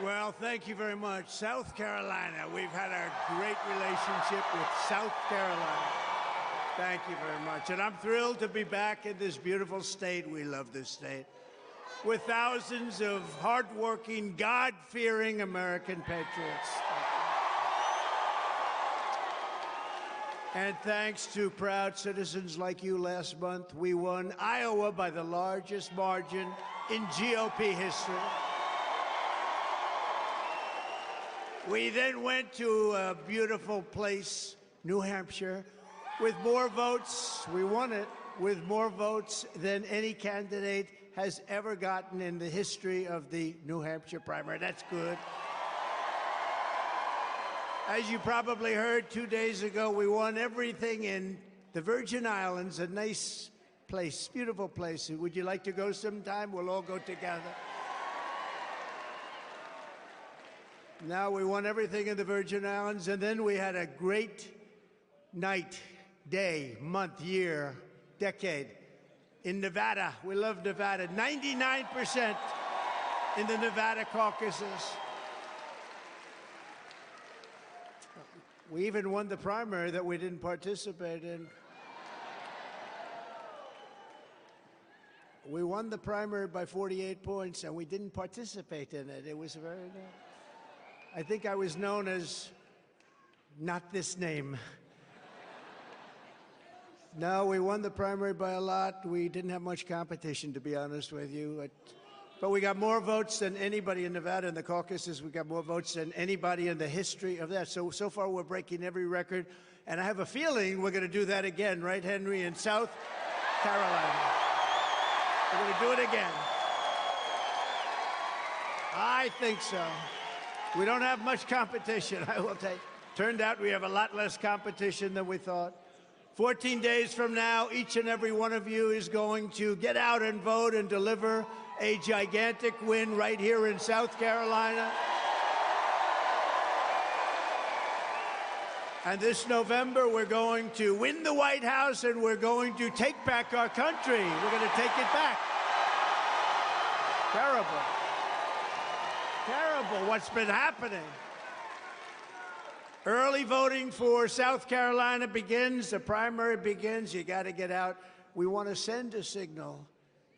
Well, thank you very much. South Carolina, we've had a great relationship with South Carolina. Thank you very much. And I'm thrilled to be back in this beautiful state. We love this state. With thousands of hardworking, God-fearing American patriots. And thanks to proud citizens like you last month, we won Iowa by the largest margin in GOP history. We then went to a beautiful place, New Hampshire, with more votes. We won it with more votes than any candidate has ever gotten in the history of the New Hampshire primary. That's good. As you probably heard 2 days ago, we won everything in the Virgin Islands, a nice place, beautiful place. Would you like to go sometime? We'll all go together. Now we won everything in the Virgin Islands, and then we had a great night, day, month, year, decade in Nevada. We love Nevada. 99% in the Nevada caucuses. We even won the primary that we didn't participate in. We won the primary by 48 points, and we didn't participate in it. It was very nice. I think I was known as not this name. No, we won the primary by a lot. We didn't have much competition, to be honest with you. But we got more votes than anybody in Nevada in the caucuses. We got more votes than anybody in the history of that. So far, we're breaking every record. And I have a feeling we're going to do that again, right, Henry, in South Carolina. We're going to do it again. I think so. We don't have much competition, I will take. Turned out we have a lot less competition than we thought. 14 days from now, each and every one of you is going to get out and vote and deliver a gigantic win right here in South Carolina. And this November, we're going to win the White House, and we're going to take back our country. We're going to take it back. Terrible. Terrible what's been happening. Early voting for South Carolina begins. The primary begins. You got to get out. We want to send a signal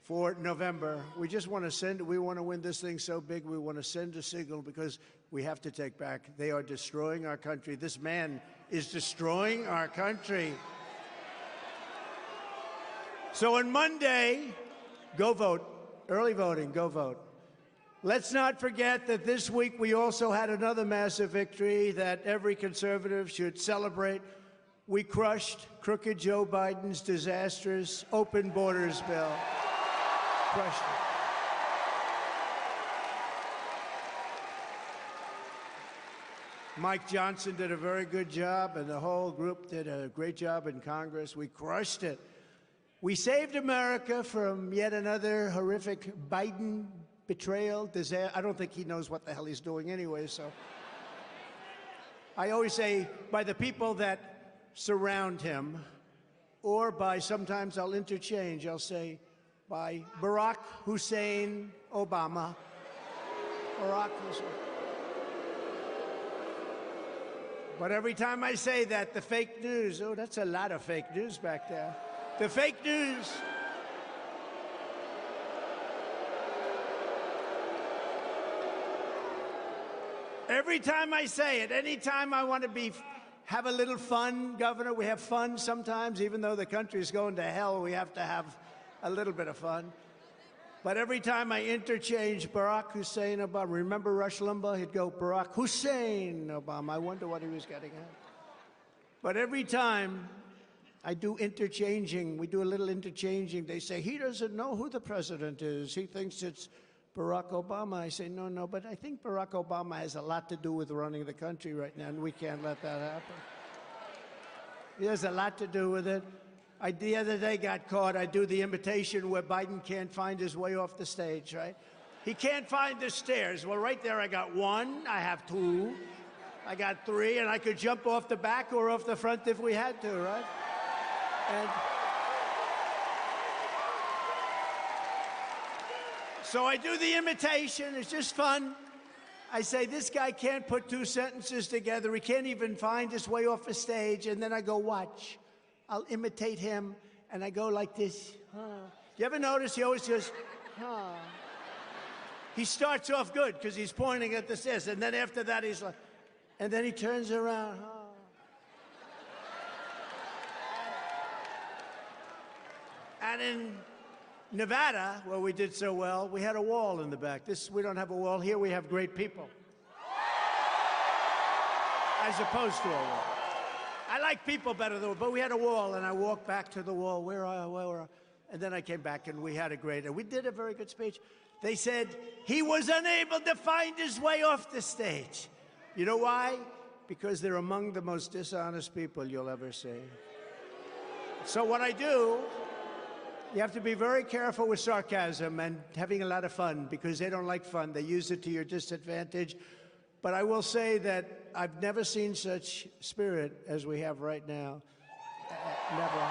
for November. We just want to send, we want to win this thing so big, we want to send a signal because we have to take back. They are destroying our country. This man is destroying our country. So on Monday, go vote. Early voting, go vote. Let's not forget that this week we also had another massive victory that every conservative should celebrate. We crushed crooked Joe Biden's disastrous open borders bill. Crushed it. Mike Johnson did a very good job, and the whole group did a great job in Congress. We crushed it. We saved America from yet another horrific Biden betrayal, disaster. I don't think he knows what the hell he's doing anyway, so. I always say, by the people that surround him, or by, sometimes I'll interchange, I'll say, by Barack Hussein Obama. Barack Hussein. But every time I say that, the fake news, oh, that's a lot of fake news back there. The fake news. Every time I say it, anytime I want to have a little fun, Governor, we have fun sometimes, even though the country is going to hell, we have to have a little bit of fun. But every time I interchange Barack Hussein Obama, remember Rush Limbaugh? He'd go, Barack Hussein Obama. I wonder what he was getting at. But every time I do interchanging, we do a little interchanging, they say, he doesn't know who the president is. He thinks it's Barack Obama. I say, no, but I think Barack Obama has a lot to do with running the country right now, and we can't let that happen. He has a lot to do with it. The other day got caught. I do the imitation where Biden can't find his way off the stage, right? He can't find the stairs. Well, right there I got one, I have two, I got three, and I could jump off the back or off the front if we had to, right? And so I do the imitation. It's just fun. I say, this guy can't put two sentences together. He can't even find his way off the stage. And then I go, watch. I'll imitate him. And I go like this. You ever notice he always goes, He starts off good because he's pointing at the stairs. And then after that, he's like, and then he turns around. And in Nevada, where we did so well, we had a wall in the back. We don't have a wall. Here we have great people. As opposed to a wall. I like people better, though, but we had a wall, and I walked back to the wall. Where are I? And then I came back, and we had a great, and we did a very good speech. They said he was unable to find his way off the stage. You know why? Because they're among the most dishonest people you'll ever see. So what I do, you have to be very careful with sarcasm and having a lot of fun, because they don't like fun. They use it to your disadvantage. But I will say that I've never seen such spirit as we have right now. Never.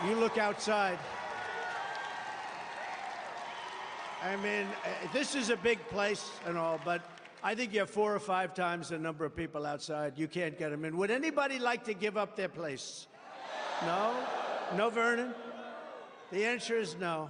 You look outside. I mean, this is a big place and all, but I think you have 4 or 5 times the number of people outside. You can't get them in. Would anybody like to give up their place? No? No, Vernon? The answer is no.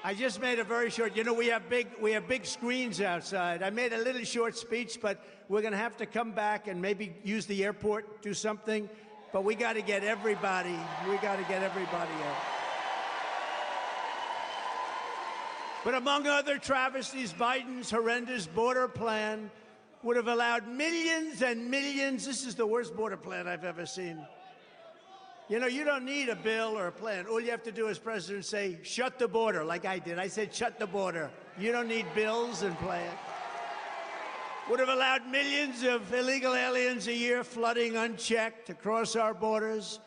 I just made a very short, you know, we have big screens outside. I made a little short speech, but we're going to have to come back and maybe use the airport, do something. But we got to get everybody. We got to get everybody out. But among other travesties, Biden's horrendous border plan would have allowed millions and millions. This is the worst border plan I've ever seen. You know, you don't need a bill or a plan. All you have to do as president say, shut the border, like I did. I said, shut the border. You don't need bills and plans. Would have allowed millions of illegal aliens a year flooding unchecked across our borders.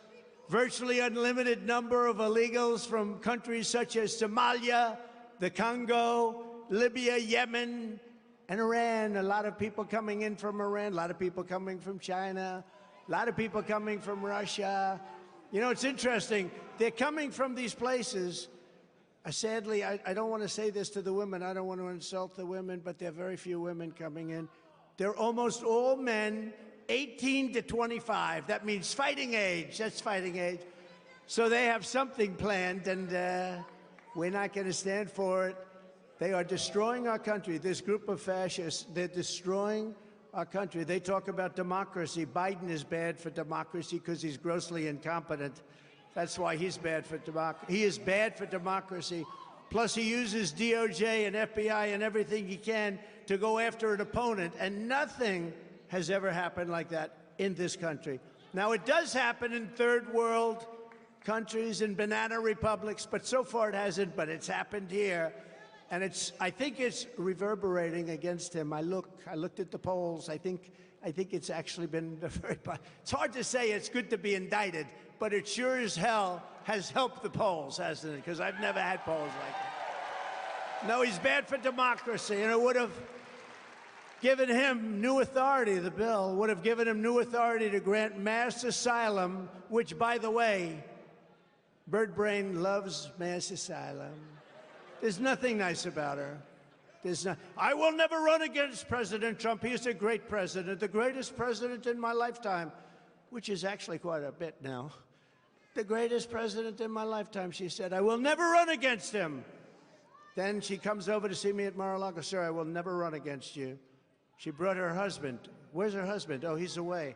Virtually unlimited number of illegals from countries such as Somalia, the Congo, Libya, Yemen, and Iran. A lot of people coming in from Iran, a lot of people coming from China, a lot of people coming from Russia. You know, it's interesting. They're coming from these places. Sadly, I don't want to say this to the women. I don't want to insult the women, but there are very few women coming in. They're almost all men, 18 to 25. That means fighting age. That's fighting age. So they have something planned, and we're not going to stand for it. They are destroying our country. This group of fascists, they're destroying our country. They talk about democracy. Biden is bad for democracy because he's grossly incompetent. That's why he's bad for democracy. He is bad for democracy. Plus, he uses DOJ and FBI and everything he can to go after an opponent, and nothing has ever happened like that in this country. Now, it does happen in third world countries and banana republics, but so far it hasn't, but it's happened here. And I think it's reverberating against him. I looked at the polls. I think it's actually been very, it's hard to say it's good to be indicted, but it sure as hell has helped the polls, hasn't it? Because I've never had polls like that. No, he's bad for democracy, and it would have given him new authority, the bill would have given him new authority to grant mass asylum, which, by the way, Bird Brain loves mass asylum. There's nothing nice about her. I will never run against President Trump. He is a great president, the greatest president in my lifetime, which is actually quite a bit now. The greatest president in my lifetime, she said. I will never run against him. Then she comes over to see me at Mar-a-Lago. Sir, I will never run against you. She brought her husband. Where's her husband? Oh, he's away.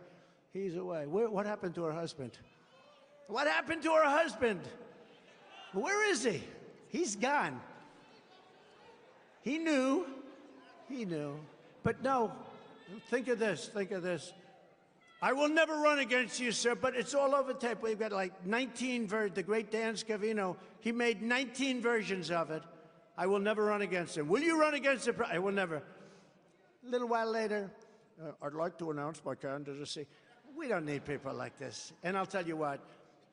He's away. What happened to her husband? What happened to her husband? Where is he? He's gone. He knew. He knew. But no, think of this. Think of this. I will never run against you, sir, but it's all over tape. We've got like 19 versions. The great Dan Scavino, he made 19 versions of it. I will never run against him. Will you run against him? I will never. A little while later, I'd like to announce my candidacy. We don't need people like this. And I'll tell you what.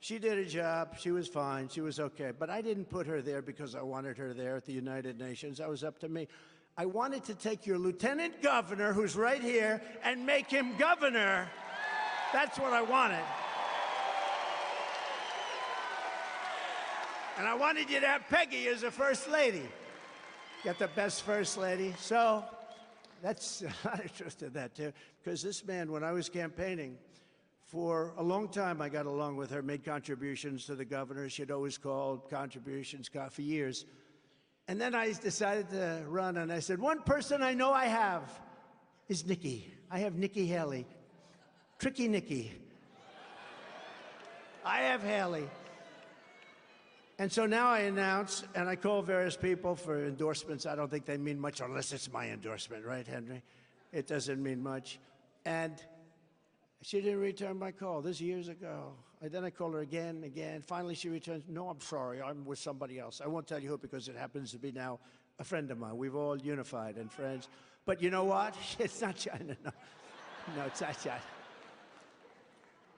She did a job. She was fine. She was okay. But I didn't put her there because I wanted her there at the United Nations. That was up to me. I wanted to take your lieutenant governor, who's right here, and make him governor. That's what I wanted. And I wanted you to have Peggy as a first lady. Got the best first lady. So that's a lot of truth to that, too. Because this man, when I was campaigning, for a long time, I got along with her, made contributions to the governor. She'd always called contributions for years. And then I decided to run, and I said, one person I know I have is Nikki. I have Nikki Haley. Tricky Nikki. I have Haley. And so now I announce, and I call various people for endorsements. I don't think they mean much unless it's my endorsement, right, Henry? It doesn't mean much. And she didn't return my call. This years ago. Then I called her again. Finally, she returns, no, I'm sorry, I'm with somebody else. I won't tell you who because it happens to be now a friend of mine. We've all unified and friends. But you know what? It's not China, no. No, it's not China.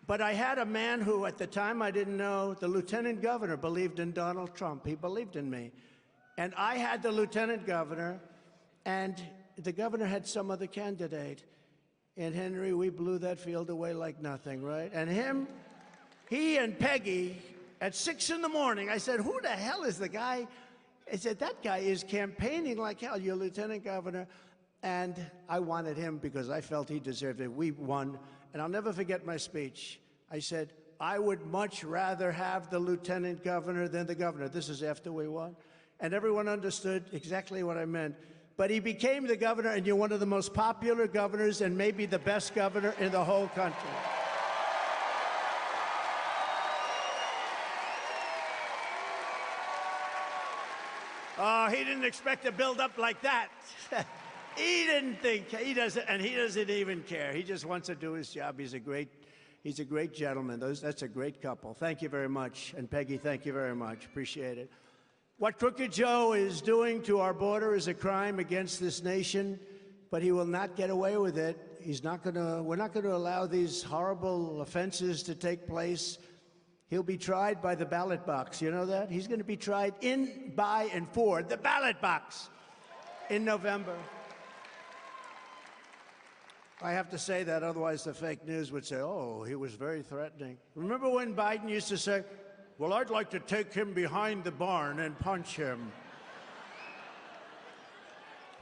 But I had a man who, at the time, I didn't know, the lieutenant governor believed in Donald Trump. He believed in me. And I had the lieutenant governor, and the governor had some other candidate. And Henry, we blew that field away like nothing, right? And he and Peggy, at 6 in the morning, I said, who the hell is the guy? I said, that guy is campaigning like hell, your lieutenant governor. And I wanted him because I felt he deserved it. We won. And I'll never forget my speech. I said, I would much rather have the lieutenant governor than the governor. This is after we won. And everyone understood exactly what I meant. But he became the governor, and you're one of the most popular governors and maybe the best governor in the whole country. Oh, he didn't expect to build up like that. He didn't think, he doesn't even care. He just wants to do his job. He's a great gentleman. That's a great couple. Thank you very much. And Peggy, thank you very much. Appreciate it. What Crooked Joe is doing to our border is a crime against this nation, but he will not get away with it. We're not going to allow these horrible offenses to take place. He'll be tried by the ballot box. You know that? He's going to be tried in, by, and for the ballot box in November. I have to say that, otherwise the fake news would say, oh, he was very threatening. Remember when Biden used to say, well, I'd like to take him behind the barn and punch him.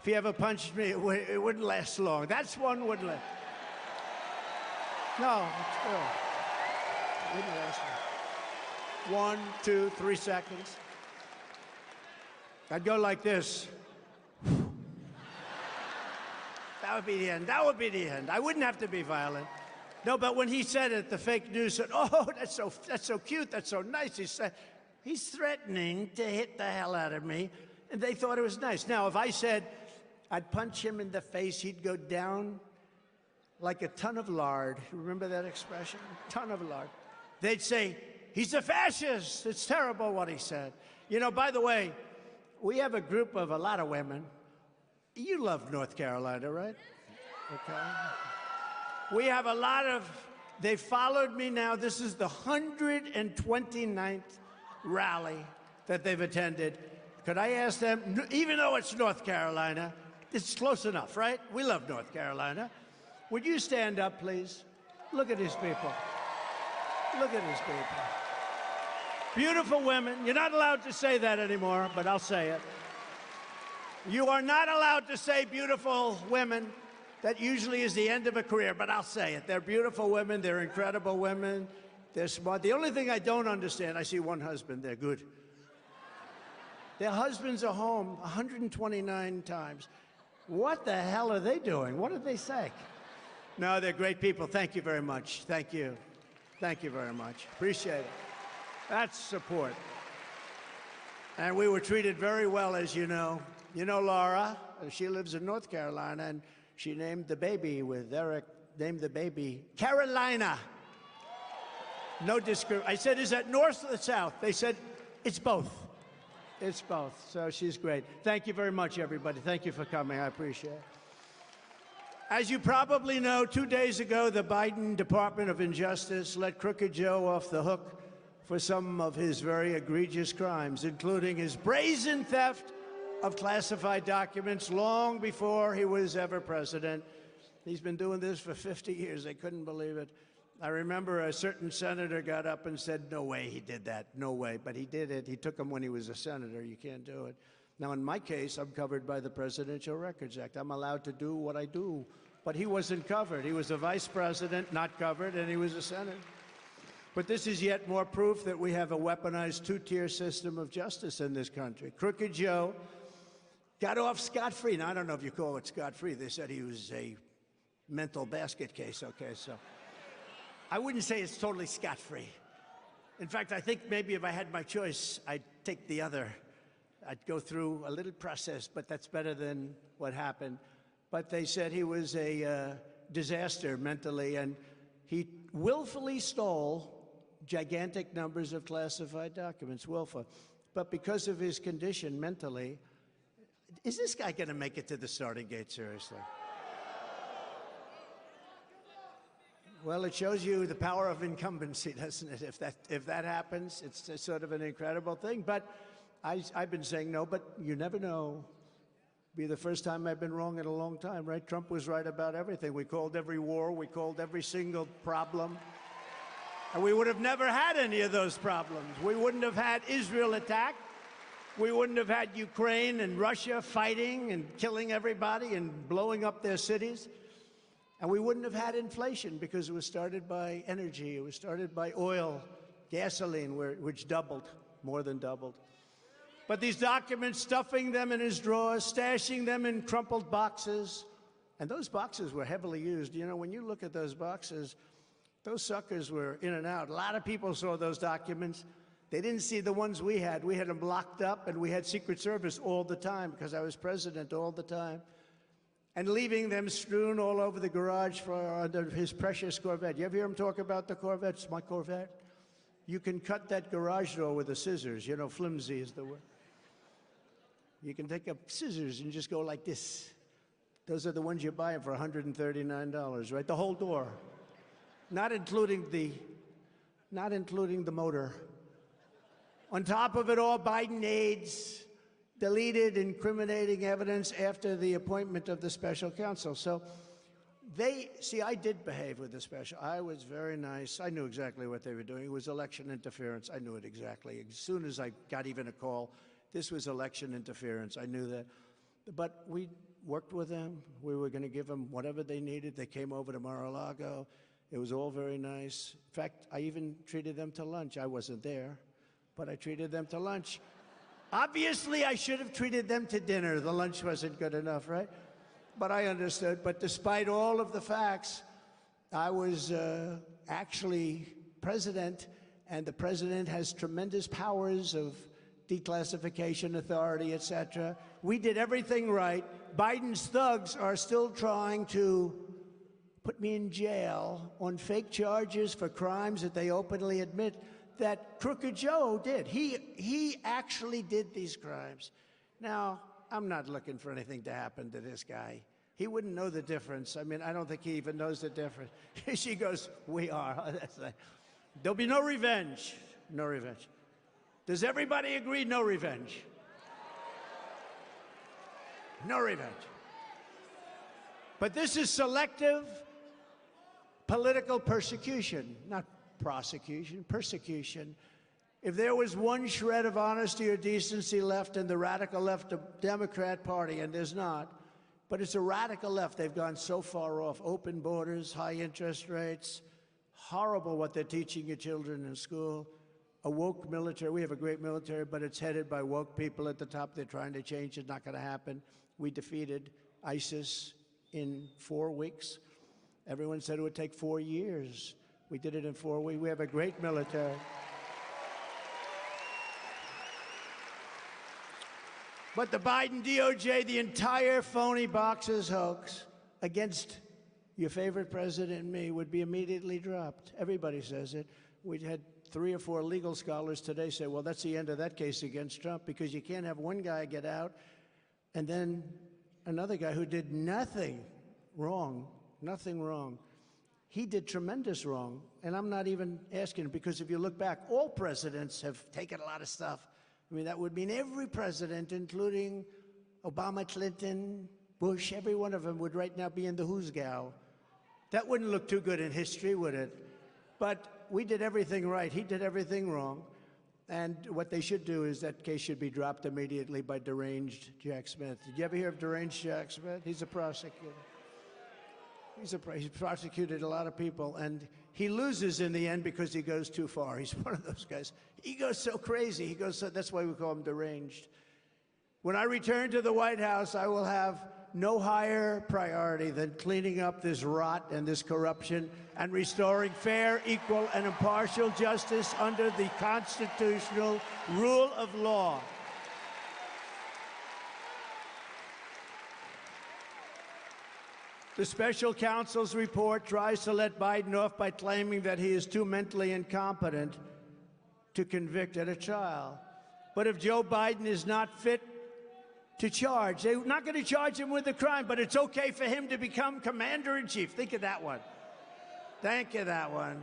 If he ever punched me, it wouldn't last long. That's one wouldn't last. No, it's good. It wouldn't last long. 1, 2, 3 seconds. I'd go like this. That would be the end. That would be the end. I wouldn't have to be violent. No, but when he said it, the fake news said, oh, that's so cute, that's so nice. He said, he's threatening to hit the hell out of me. And they thought it was nice. Now, if I said I'd punch him in the face, he'd go down like a ton of lard. Remember that expression? Ton of lard. They'd say, he's a fascist. It's terrible what he said. You know, by the way, we have a group of a lot of women. You love North Carolina, right? Okay. We have a lot of, they followed me now. This is the 129th rally that they've attended. Could I ask them, even though it's North Carolina, it's close enough, right? We love North Carolina. Would you stand up, please? Look at these people. Look at these people. Beautiful women. You're not allowed to say that anymore, but I'll say it. You are not allowed to say beautiful women. That usually is the end of a career, but I'll say it. They're beautiful women. They're incredible women. They're smart. The only thing I don't understand, I see one husband. They're good. Their husbands are home 129 times. What the hell are they doing? What did they say? No, they're great people. Thank you very much. Thank you. Thank you very much. Appreciate it. That's support. And we were treated very well, as you know. You know Laura, she lives in North Carolina, and she named the baby with Eric, named the baby Carolina. No discrimination. I said, is that north or the south? They said, it's both. It's both. So she's great. Thank you very much, everybody. Thank you for coming. I appreciate it. As you probably know, 2 days ago, the Biden Department of Injustice let Crooked Joe off the hook for some of his very egregious crimes, including his brazen theft of classified documents long before he was ever president. He's been doing this for 50 years. They couldn't believe it. I remember a certain senator got up and said, no way he did that, no way. But he did it. He took them when he was a senator. You can't do it. Now, in my case, I'm covered by the Presidential Records Act. I'm allowed to do what I do. But he wasn't covered. He was a vice president, not covered, and he was a senator. But this is yet more proof that we have a weaponized two-tier system of justice in this country. Crooked Joe got off scot-free. Now, I don't know if you call it scot-free. They said he was a mental basket case, okay, so. I wouldn't say it's totally scot-free. In fact, I think maybe if I had my choice, I'd take the other. I'd go through a little process, but that's better than what happened. But they said he was a disaster mentally, and he willfully stole gigantic numbers of classified documents, willful. But because of his condition mentally, is this guy going to make it to the starting gate, seriously? Well, it shows you the power of incumbency, doesn't it? If that happens, it's sort of an incredible thing. But I've been saying no, but you never know. Be the first time I've been wrong in a long time, right? Trump was right about everything. We called every war. We called every single problem. And we would have never had any of those problems. We wouldn't have had Israel attacked. We wouldn't have had Ukraine and Russia fighting and killing everybody and blowing up their cities. And we wouldn't have had inflation because it was started by energy. It was started by oil, gasoline, which doubled, more than doubled. But these documents, stuffing them in his drawers, stashing them in crumpled boxes, and those boxes were heavily used. You know, when you look at those boxes, those suckers were in and out. A lot of people saw those documents. They didn't see the ones we had. We had them locked up, and we had Secret Service all the time because I was president all the time. And leaving them strewn all over the garage for his precious Corvette. You ever hear him talk about the Corvette? It's my Corvette. You can cut that garage door with the scissors. You know, flimsy is the word. You can take up scissors and just go like this. Those are the ones you buy for $139, right? The whole door. Not including the motor. On top of it all, Biden aides deleted incriminating evidence after the appointment of the special counsel. So I did behave with the special. I was very nice. I knew exactly what they were doing. It was election interference. I knew it exactly. As soon as I got even a call, this was election interference. I knew that. But we worked with them. We were going to give them whatever they needed. They came over to Mar-a-Lago. It was all very nice. In fact, I even treated them to lunch. I wasn't there, but I treated them to lunch. Obviously, I should have treated them to dinner. The lunch wasn't good enough, right? But I understood. But despite all of the facts, I was actually president, and the president has tremendous powers of declassification authority, et cetera. We did everything right. Biden's thugs are still trying to put me in jail on fake charges for crimes that they openly admit that Crooked Joe did. He actually did these crimes. Now, I'm not looking for anything to happen to this guy. He wouldn't know the difference. I mean, I don't think he even knows the difference. She goes, we are. There'll be no revenge. No revenge. Does everybody agree no revenge? No revenge. But this is selective political persecution, not prosecution, persecution. If there was one shred of honesty or decency left in the radical left Democrat Party, and there's not, but it's a radical left. They've gone so far off. Open borders, high interest rates, horrible what they're teaching your children in school. A woke military. We have a great military, but it's headed by woke people at the top. They're trying to change. It's not going to happen. We defeated ISIS in 4 weeks. Everyone said it would take 4 years. We did it in 4 weeks. We have a great military. But the Biden DOJ, the entire phony boxes hoax against your favorite president and me would be immediately dropped. Everybody says it. We had 3 or 4 legal scholars today say, well, that's the end of that case against Trump, because you can't have one guy get out and then another guy who did nothing wrong, nothing wrong. He did tremendous wrong, and I'm not even asking, because if you look back, all presidents have taken a lot of stuff. I mean, that would mean every president, including Obama, Clinton, Bush, every one of them would right now be in the who's gal. That wouldn't look too good in history, would it? But we did everything right. He did everything wrong. And what they should do is that case should be dropped immediately by deranged Jack Smith. Did you ever hear of deranged Jack Smith? He's a prosecutor. He's prosecuted a lot of people, and he loses in the end because he goes too far. He's one of those guys. He goes so crazy. He goes so, that's why we call him deranged. When I return to the White House, I will have no higher priority than cleaning up this rot and this corruption and restoring fair, equal, and impartial justice under the constitutional rule of law. The special counsel's report tries to let Biden off by claiming that he is too mentally incompetent to convict at a trial. But if Joe Biden is not fit to charge, they're not going to charge him with a crime, but it's okay for him to become commander-in-chief. Think of that one. Thank you, that one.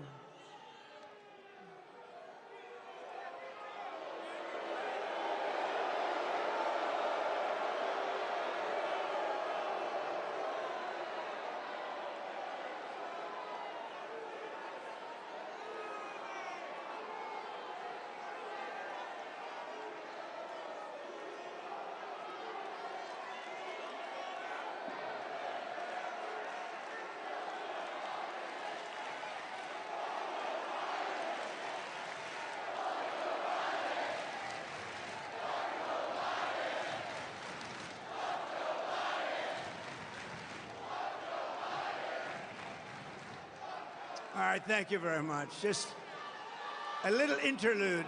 All right, thank you very much. Just a little interlude.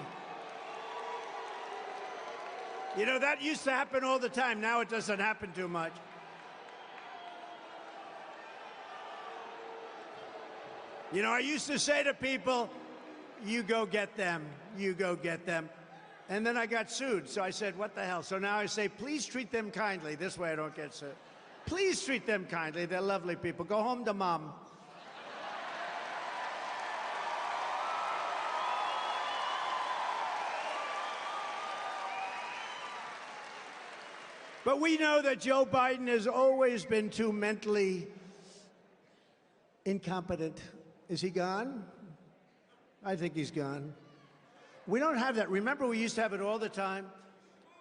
You know, that used to happen all the time. Now it doesn't happen too much. You know, I used to say to people, you go get them, you go get them. And then I got sued, so I said, what the hell? So now I say, please treat them kindly. This way I don't get sued. Please treat them kindly. They're lovely people. Go home to mom. But we know that Joe Biden has always been too mentally incompetent. Is he gone? I think he's gone. We don't have that. Remember, we used to have it all the time?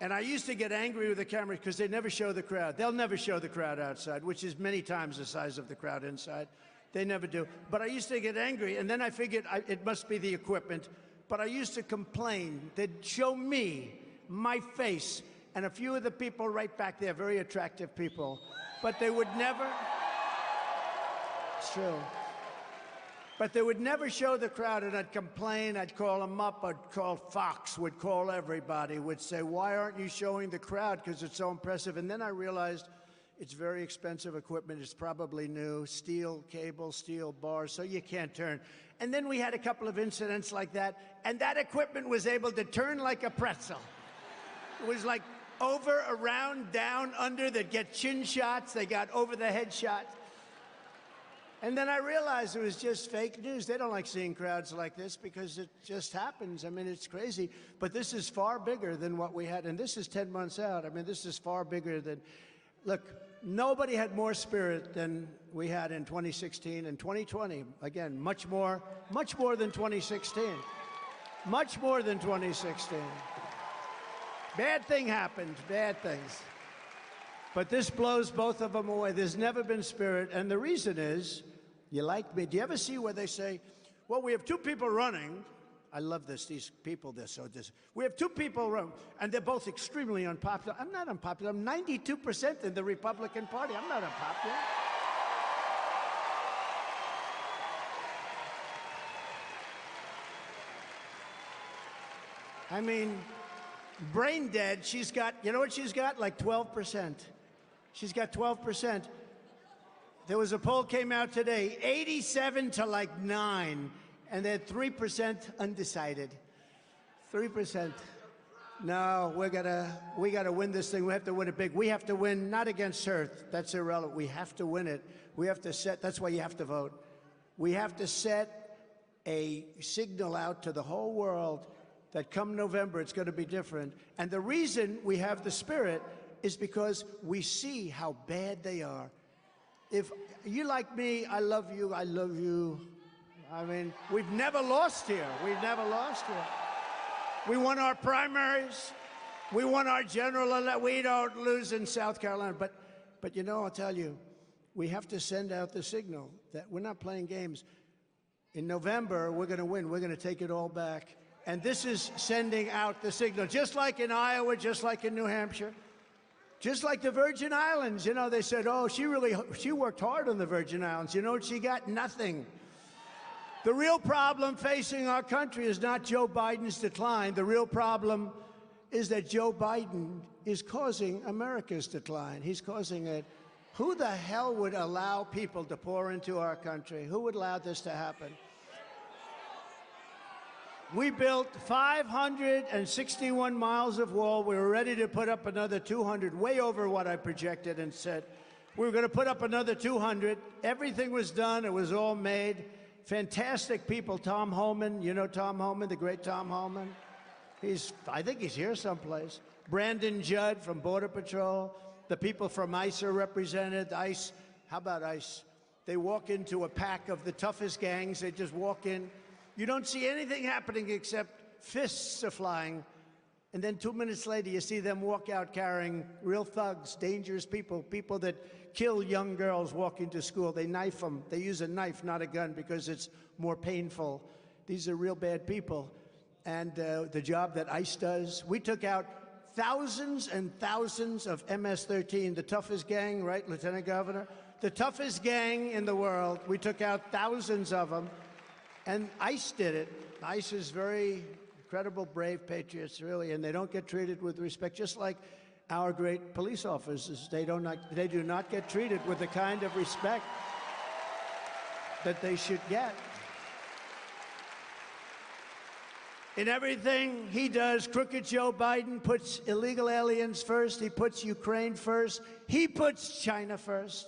And I used to get angry with the cameras because they never show the crowd. They'll never show the crowd outside, which is many times the size of the crowd inside. They never do. But I used to get angry, and then I figured it must be the equipment. But I used to complain. They'd show me, my face, and a few of the people right back there, very attractive people. But they would never, it's true. But they would never show the crowd, and I'd complain, I'd call them up, I'd call Fox, would call everybody, would say, why aren't you showing the crowd? Because it's so impressive. And then I realized it's very expensive equipment, it's probably new, steel cable, steel bars, so you can't turn. And then we had a couple of incidents like that, and that equipment was able to turn like a pretzel. It was like over, around, down, under. They'd get chin shots. They got over-the-head shots. And then I realized it was just fake news. They don't like seeing crowds like this because it just happens. I mean, it's crazy. But this is far bigger than what we had. And this is 10 months out. I mean, this is far bigger than... Look, nobody had more spirit than we had in 2016 and 2020. Again, much more than 2016. Much more than 2016. Bad thing happened, bad things. But this blows both of them away. There's never been spirit, and the reason is, you like me. Do you ever see where they say, well, we have two people running. I love this, these people, they're so dis. We have two people running, and they're both extremely unpopular. I'm not unpopular. I'm 92% in the Republican Party. I'm not unpopular. I mean, brain dead, she's got, you know what she's got? Like 12%. She's got 12%. There was a poll came out today, 87 to like 9, and they're 3% undecided. 3%. No, we gotta win this thing. We have to win it big. We have to win not against her. That's irrelevant. We have to win it. We have to set, that's why you have to vote. We have to set a signal out to the whole world that come November, it's going to be different. And the reason we have the spirit is because we see how bad they are. If you like me, I love you, I love you, I mean, we've never lost here. We've never lost here. We won our primaries. We won our general election. We don't lose in South Carolina. But you know, I'll tell you, we have to send out the signal that we're not playing games. In November, we're going to win. We're going to take it all back. And this is sending out the signal, just like in Iowa, just like in New Hampshire, just like the Virgin Islands. You know, they said, oh, she worked hard on the Virgin Islands. You know what she got? Nothing. The real problem facing our country is not Joe Biden's decline. The real problem is that Joe Biden is causing America's decline. He's causing it. Who the hell would allow people to pour into our country? Who would allow this to happen? We built 561 miles of wall. We were ready to put up another 200, way over what I projected and said. We were going to put up another 200. Everything was done. It was all made. Fantastic people. Tom Homan, you know Tom Homan, the great Tom Homan? I think he's here someplace. Brandon Judd from Border Patrol. The people from ICE are represented. ICE, how about ICE? They walk into a pack of the toughest gangs. They just walk in. You don't see anything happening except fists are flying. And then 2 minutes later, you see them walk out carrying real thugs, dangerous people, people that kill young girls walking to school. They knife them. They use a knife, not a gun, because it's more painful. These are real bad people. And the job that ICE does, we took out thousands and thousands of MS-13, the toughest gang, right, Lieutenant Governor? The toughest gang in the world. We took out thousands of them. And ICE did it. ICE is very incredible, brave patriots, really, and they don't get treated with respect, just like our great police officers. They do not get treated with the kind of respect that they should get. In everything he does, crooked Joe Biden puts illegal aliens first. He puts Ukraine first. He puts China first.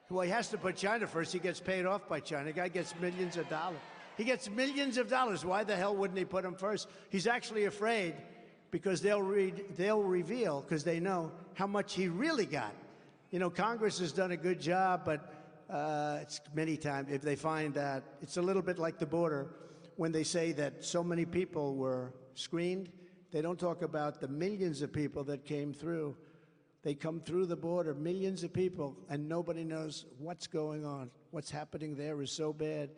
Well, he has to put China first. He gets paid off by China. The guy gets millions of dollars. He gets millions of dollars. Why the hell wouldn't he put him first? He's actually afraid because they'll reveal, because they know how much he really got. You know, Congress has done a good job, but it's many times, if they find that, it's a little bit like the border. When they say that so many people were screened, they don't talk about the millions of people that came through. They come through the border, millions of people, and nobody knows what's going on. What's happening there is so bad.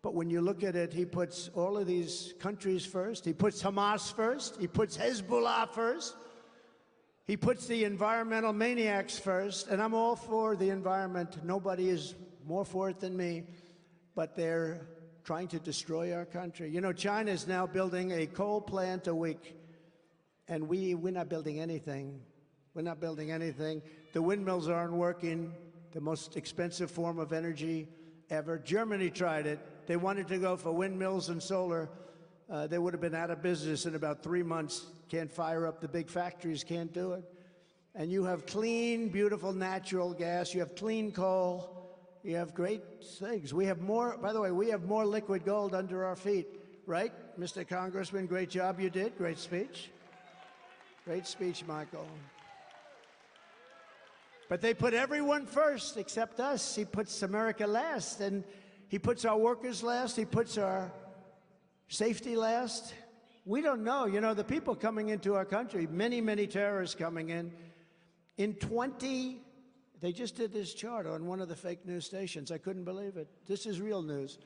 But when you look at it, he puts all of these countries first. He puts Hamas first. He puts Hezbollah first. He puts the environmental maniacs first. And I'm all for the environment. Nobody is more for it than me. But they're trying to destroy our country. You know, China is now building a coal plant a week. And we're not building anything. We're not building anything. The windmills aren't working. The most expensive form of energy ever. Germany tried it. They wanted to go for windmills and solar. They would have been out of business in about 3 months. Can't fire up the big factories, can't do it. And you have clean, beautiful natural gas. You have clean coal. You have great things. We have more, by the way, we have more liquid gold under our feet, right? Mr. Congressman, great job you did. Great speech. Great speech, Michael. But they put everyone first except us. He puts America last, and he puts our workers last. He puts our safety last. We don't know. You know, the people coming into our country, many, many terrorists coming in. They just did this chart on one of the fake news stations. I couldn't believe it. This is real news.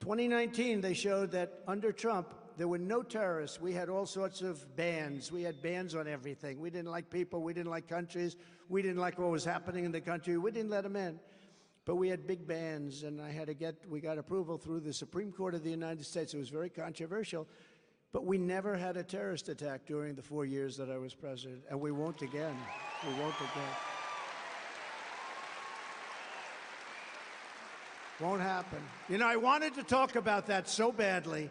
2019, they showed that under Trump, there were no terrorists. We had all sorts of bans. We had bans on everything. We didn't like people. We didn't like countries. We didn't like what was happening in the country. We didn't let them in. But we had big bans, and we got approval through the Supreme Court of the United States. It was very controversial. But we never had a terrorist attack during the 4 years that I was president, and we won't again. We won't again. Won't happen. You know, I wanted to talk about that so badly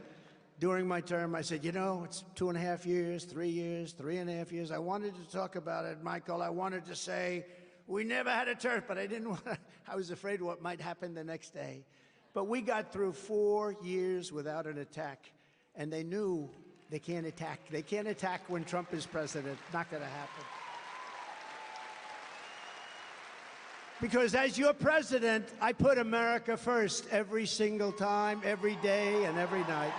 during my term. I said, you know, it's 2.5 years, 3 years, 3.5 years. I wanted to talk about it, Michael. I wanted to say, we never had a terrorist, but I didn't want to. I was afraid what might happen the next day. But we got through 4 years without an attack, and they knew they can't attack. They can't attack when Trump is president. Not going to happen. Because as your president, I put America first every single time, every day, and every night.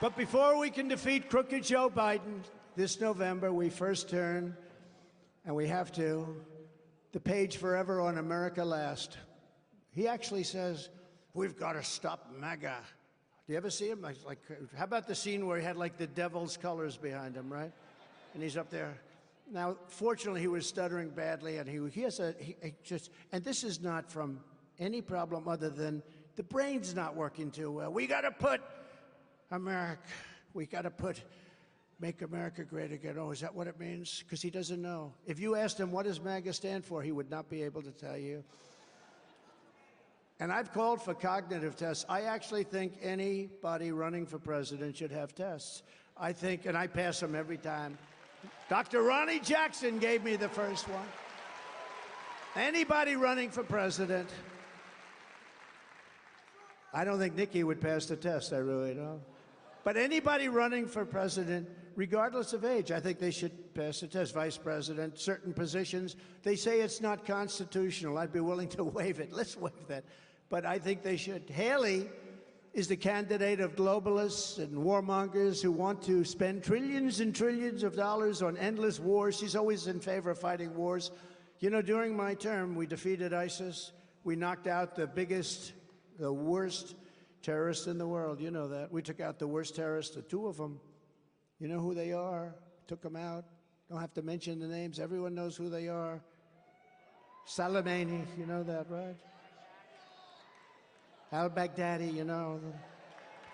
But before we can defeat crooked Joe Biden, this November, we first turn, and we have to, the page forever on America Last. He actually says, we've got to stop MAGA. Do you ever see him? Like, how about the scene where he had like the devil's colors behind him, right? And he's up there. Now, fortunately, he was stuttering badly, and he has and this is not from any problem other than the brain's not working too well. We got to put America, make America great again. Oh, is that what it means? Because he doesn't know. If you asked him, what does MAGA stand for, he would not be able to tell you. And I've called for cognitive tests. I actually think anybody running for president should have tests. I think, and I pass them every time. Dr. Ronnie Jackson gave me the first one. Anybody running for president. I don't think Nikki would pass the test, I really don't. But anybody running for president, regardless of age, I think they should pass the test. Vice president, certain positions, they say it's not constitutional. I'd be willing to waive it. Let's waive that. But I think they should. Haley is the candidate of globalists and warmongers who want to spend trillions and trillions of dollars on endless wars. She's always in favor of fighting wars. You know, during my term, we defeated ISIS. We knocked out the worst terrorists in the world. You know that. We took out the worst terrorists, the two of them. You know who they are. Took them out. Don't have to mention the names. Everyone knows who they are. Soleimani, you know that, right? Al-Baghdadi, you know,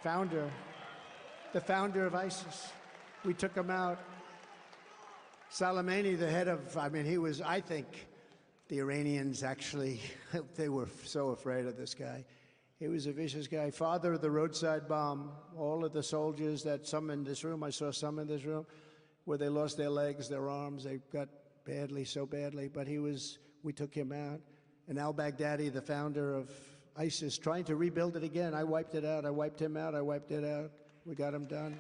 the founder of ISIS. We took him out. Soleimani, the head of, I think the Iranians actually, they were so afraid of this guy. He was a vicious guy, father of the roadside bomb. All of the soldiers some in this room, I saw some in this room, where they lost their legs, their arms, they got badly, so badly, but we took him out. And al-Baghdadi, the founder of ISIS, trying to rebuild it again. I wiped it out, I wiped him out, I wiped it out. We got him done.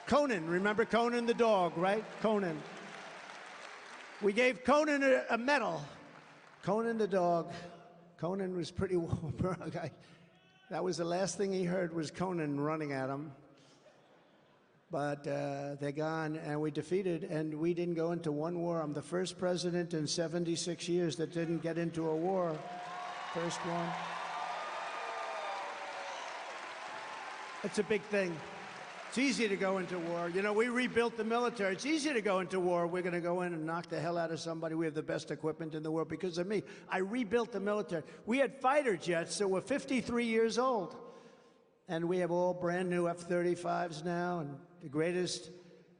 Conan, remember Conan the dog, right? Conan. We gave Conan a medal. Conan the dog. Conan was pretty warm. That was the last thing he heard was Conan running at him. But they're gone, and we defeated, and we didn't go into one war. I'm the first president in 76 years that didn't get into a war. First one. It's a big thing. It's easy to go into war. You know, we rebuilt the military. It's easy to go into war. We're going to go in and knock the hell out of somebody. We have the best equipment in the world because of me. I rebuilt the military. We had fighter jets that were 53 years old. And we have all brand new F-35s now, and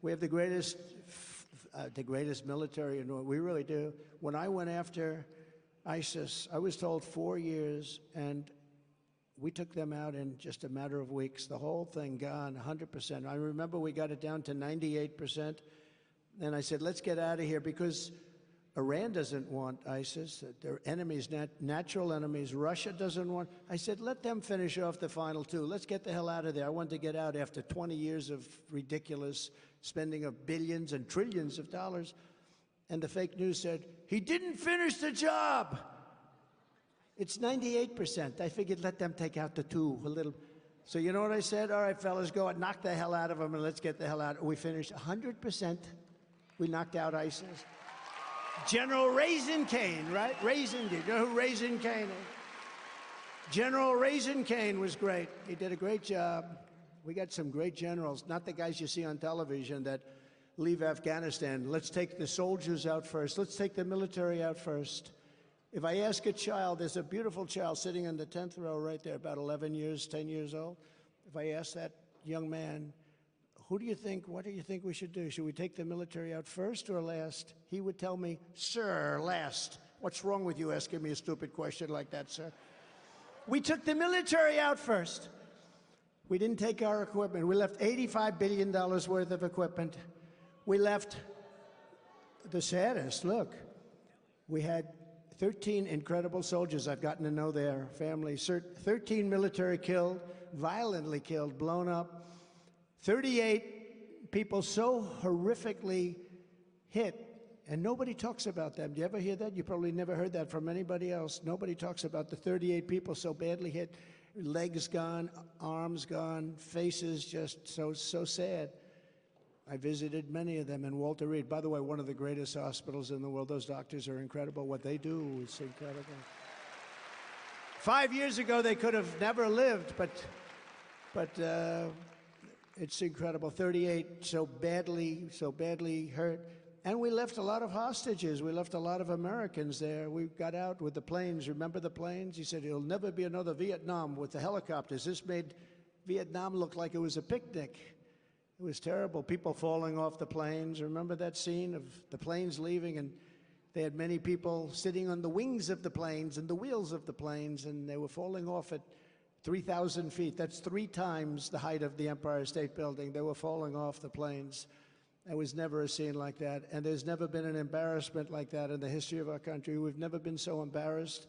we have the greatest military in the world. We really do. When I went after ISIS, I was told 4 years, and we took them out in just a matter of weeks. The whole thing gone, 100%. I remember we got it down to 98%. And I said, let's get out of here, because Iran doesn't want ISIS. They're enemies, natural enemies. Russia doesn't want. I said, let them finish off the final two. Let's get the hell out of there. I wanted to get out after 20 years of ridiculous spending of billions and trillions of dollars. And the fake news said, he didn't finish the job. It's 98%. I figured let them take out the two a little. So you know what I said? All right, fellas, go and knock the hell out of them, and let's get the hell out. We finished 100%. We knocked out ISIS. General Raisin Cain, right? Raisin, do you know who Raisin Cain is? General Raisin Cain was great. He did a great job. We got some great generals, not the guys you see on television that leave Afghanistan. Let's take the soldiers out first. Let's take the military out first. If I ask a child, there's a beautiful child sitting in the 10th row right there, about 11 years, 10 years old. If I ask that young man, what do you think we should do? Should we take the military out first or last? He would tell me, sir, last. What's wrong with you asking me a stupid question like that, sir? We took the military out first. We didn't take our equipment. We left $85 billion worth of equipment. We left the saddest. Look, we had 13 incredible soldiers. I've gotten to know their families. 13 military killed, violently killed, blown up. 38 people so horrifically hit, and nobody talks about them. Do you ever hear that? You probably never heard that from anybody else. Nobody talks about the 38 people so badly hit, legs gone, arms gone, faces just so sad. I visited many of them in Walter Reed. By the way, one of the greatest hospitals in the world. Those doctors are incredible. What they do is incredible. 5 years ago, they could have never lived, but it's incredible. 38 so badly hurt. And we left a lot of hostages. We left a lot of Americans there. We got out with the planes. Remember the planes? He said, it'll never be another Vietnam with the helicopters. This made Vietnam look like it was a picnic. It was terrible. People falling off the planes. Remember that scene of the planes leaving, and they had many people sitting on the wings of the planes and the wheels of the planes, and they were falling off at 3,000 feet. That's 3 times the height of the Empire State Building. They were falling off the planes. There was never a scene like that, and there's never been an embarrassment like that in the history of our country. We've never been so embarrassed,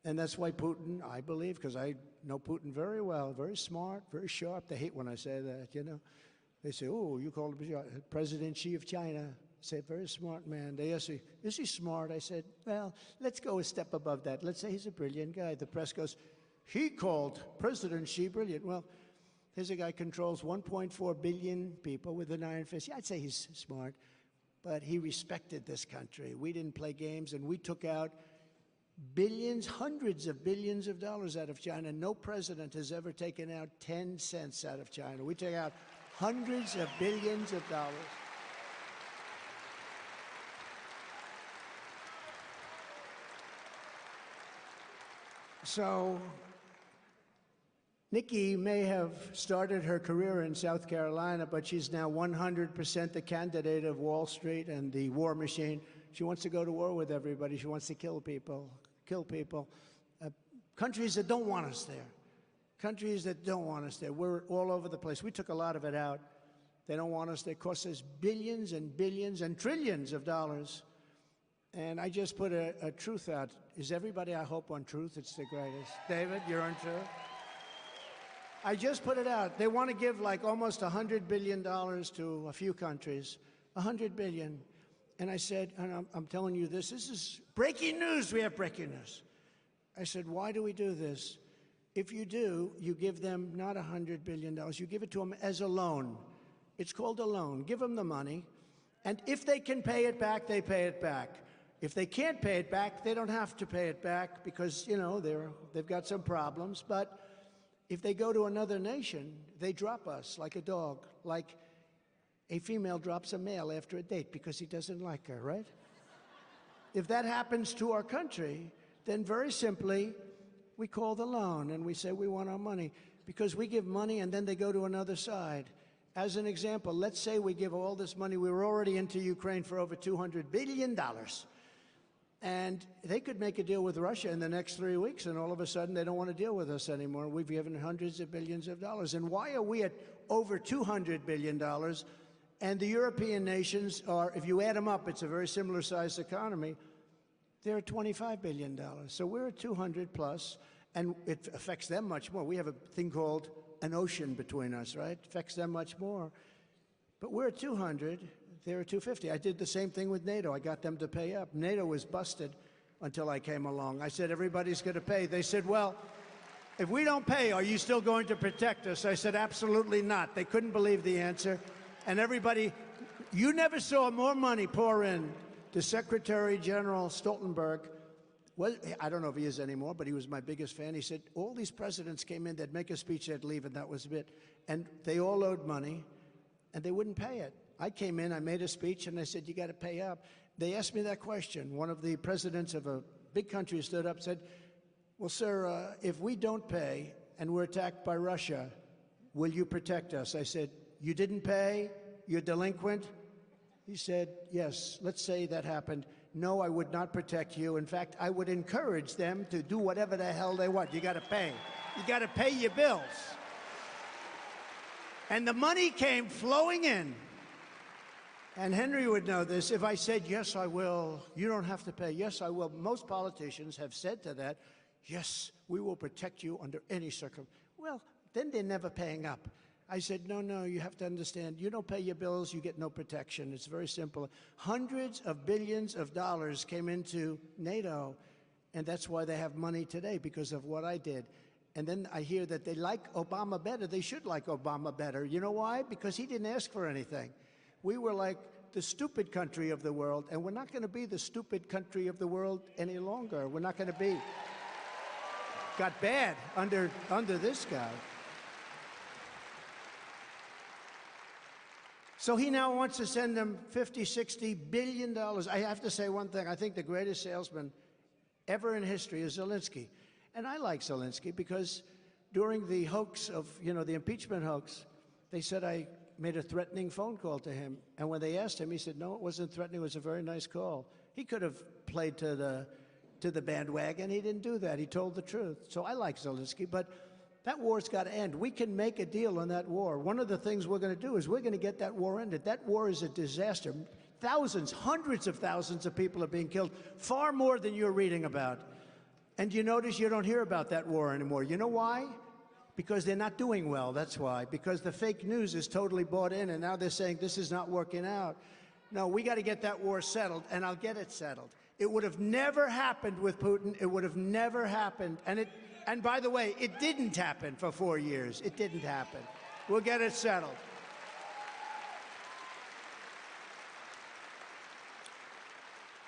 and that's why Putin, I believe, because I know Putin very well, very smart, very sharp. They hate when I say that, you know. They say, oh, you called him President Xi of China. I say, very smart man. They ask me, is he smart? I said, well, let's go a step above that. Let's say he's a brilliant guy. The press goes, he called President Xi brilliant. Well, here's a guy controls 1.4 billion people with an iron fist. Yeah, I'd say he's smart, but he respected this country. We didn't play games, and we took out billions, hundreds of billions of dollars out of China. No president has ever taken out 10 cents out of China. We took out hundreds of billions of dollars. So Nikki may have started her career in South Carolina, but she's now 100% the candidate of Wall Street and the war machine. She wants to go to war with everybody. She wants to kill people. Countries that don't want us there. Countries that don't want us there. We're all over the place. We took a lot of it out. They don't want us there. It costs us billions and billions and trillions of dollars. And I just put a truth out. Is everybody, I hope, on truth? It's the greatest. David, you're on truth? I just put it out. They want to give like almost $100 billion to a few countries. $100 billion. And I said, and I'm telling you this is breaking news. We have breaking news. I said, why do we do this? If you do, you give them not $100 billion. You give it to them as a loan. It's called a loan. Give them the money. And if they can pay it back, they pay it back. If they can't pay it back, they don't have to pay it back because, you know, they've got some problems. But if they go to another nation, they drop us like a dog, like a female drops a male after a date because he doesn't like her, right? If that happens to our country, then very simply, we call the loan and we say we want our money because we give money and then they go to another side. As an example, let's say we give all this money. We were already into Ukraine for over $200 billion. And they could make a deal with Russia in the next 3 weeks, and all of a sudden they don't want to deal with us anymore. We've given hundreds of billions of dollars. And why are we at over $200 billion? And the European nations are, if you add them up, it's a very similar sized economy. They're at $25 billion. So we're at 200 plus, and it affects them much more. We have a thing called an ocean between us, right? It affects them much more. But we're at 200. They're at 250. I did the same thing with NATO. I got them to pay up. NATO was busted until I came along. I said, everybody's going to pay. They said, well, if we don't pay, are you still going to protect us? I said, absolutely not. They couldn't believe the answer. And everybody, you never saw more money pour in to Secretary General Stoltenberg. Well, I don't know if he is anymore, but he was my biggest fan. He said, all these presidents came in, they'd make a speech, they'd leave, and that was it. And they all owed money, and they wouldn't pay it. I came in, I made a speech, and I said, you got to pay up. They asked me that question. One of the presidents of a big country stood up and said, well, sir, if we don't pay and we're attacked by Russia, will you protect us? I said, you didn't pay? You're delinquent? He said, yes, let's say that happened. No, I would not protect you. In fact, I would encourage them to do whatever the hell they want. You got to pay. You got to pay your bills. And the money came flowing in. And Henry would know this. If I said, yes, I will, you don't have to pay. Yes, I will. Most politicians have said to that, yes, we will protect you under any circumstance. Well, then they're never paying up. I said, no, you have to understand, you don't pay your bills, you get no protection. It's very simple. Hundreds of billions of dollars came into NATO, and that's why they have money today, because of what I did. And then I hear that they like Obama better. They should like Obama better. You know why? Because he didn't ask for anything. We were like the stupid country of the world, and we're not going to be the stupid country of the world any longer. We're not going to be. Got bad under this guy. So he now wants to send them $50, $60 billion. I have to say one thing. I think the greatest salesman ever in history is Zelensky. And I like Zelensky because during the hoax of, the impeachment hoax, they said I made a threatening phone call to him. And when they asked him, he said, no, it wasn't threatening. It was a very nice call. He could have played to the bandwagon. He didn't do that. He told the truth. So I like Zelensky, but that war's got to end. We can make a deal on that war. One of the things we're going to do is we're going to get that war ended. That war is a disaster. Thousands, hundreds of thousands of people are being killed, far more than you're reading about. And you notice you don't hear about that war anymore. You know why? Because they're not doing well, that's why. Because the fake news is totally bought in, and now they're saying this is not working out. No, we got to get that war settled, and I'll get it settled. It would have never happened with Putin. It would have never happened. And by the way, it didn't happen for 4 years. It didn't happen. We'll get it settled.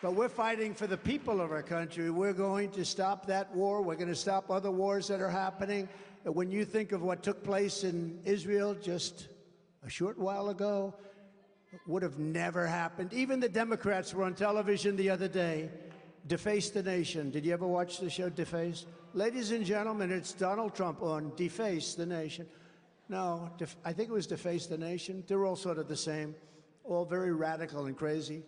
But we're fighting for the people of our country. We're going to stop that war. We're going to stop other wars that are happening. When you think of what took place in Israel just a short while ago, would have never happened. Even the Democrats were on television the other day, Deface the Nation. Did you ever watch the show Deface? Ladies and gentlemen, it's Donald Trump on Deface the Nation. No, I think it was Deface the Nation. They're all sort of the same, all very radical and crazy.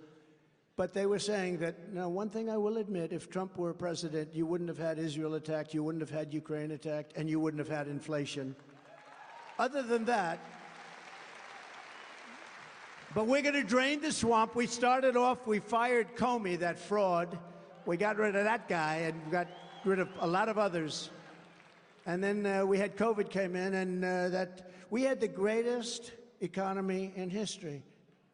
But they were saying that, now, one thing I will admit, if Trump were president, you wouldn't have had Israel attacked, you wouldn't have had Ukraine attacked, and you wouldn't have had inflation. Other than that, but we're going to drain the swamp. We started off, we fired Comey, that fraud. We got rid of that guy and got rid of a lot of others. And then we had COVID came in, and we had the greatest economy in history,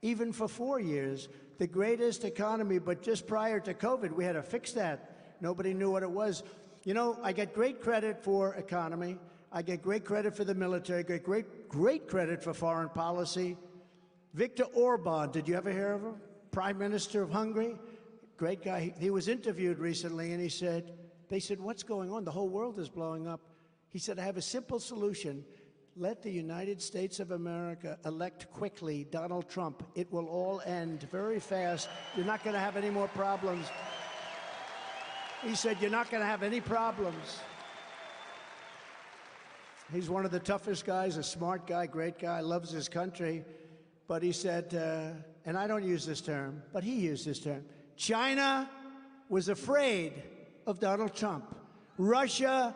even for 4 years. The greatest economy, but just prior to COVID, we had to fix that. Nobody knew what it was. You know, I get great credit for economy. I get great credit for the military, great credit for foreign policy. Viktor Orban, did you ever hear of him? Prime Minister of Hungary, great guy. He was interviewed recently, and they said, what's going on? The whole world is blowing up. He said, I have a simple solution. Let the United States of America elect quickly Donald Trump. It will all end very fast. You're not going to have any more problems. He said, you're not going to have any problems. He's one of the toughest guys, a smart guy, great guy, loves his country. But he said, and I don't use this term, but he used this term, China was afraid of Donald Trump. Russia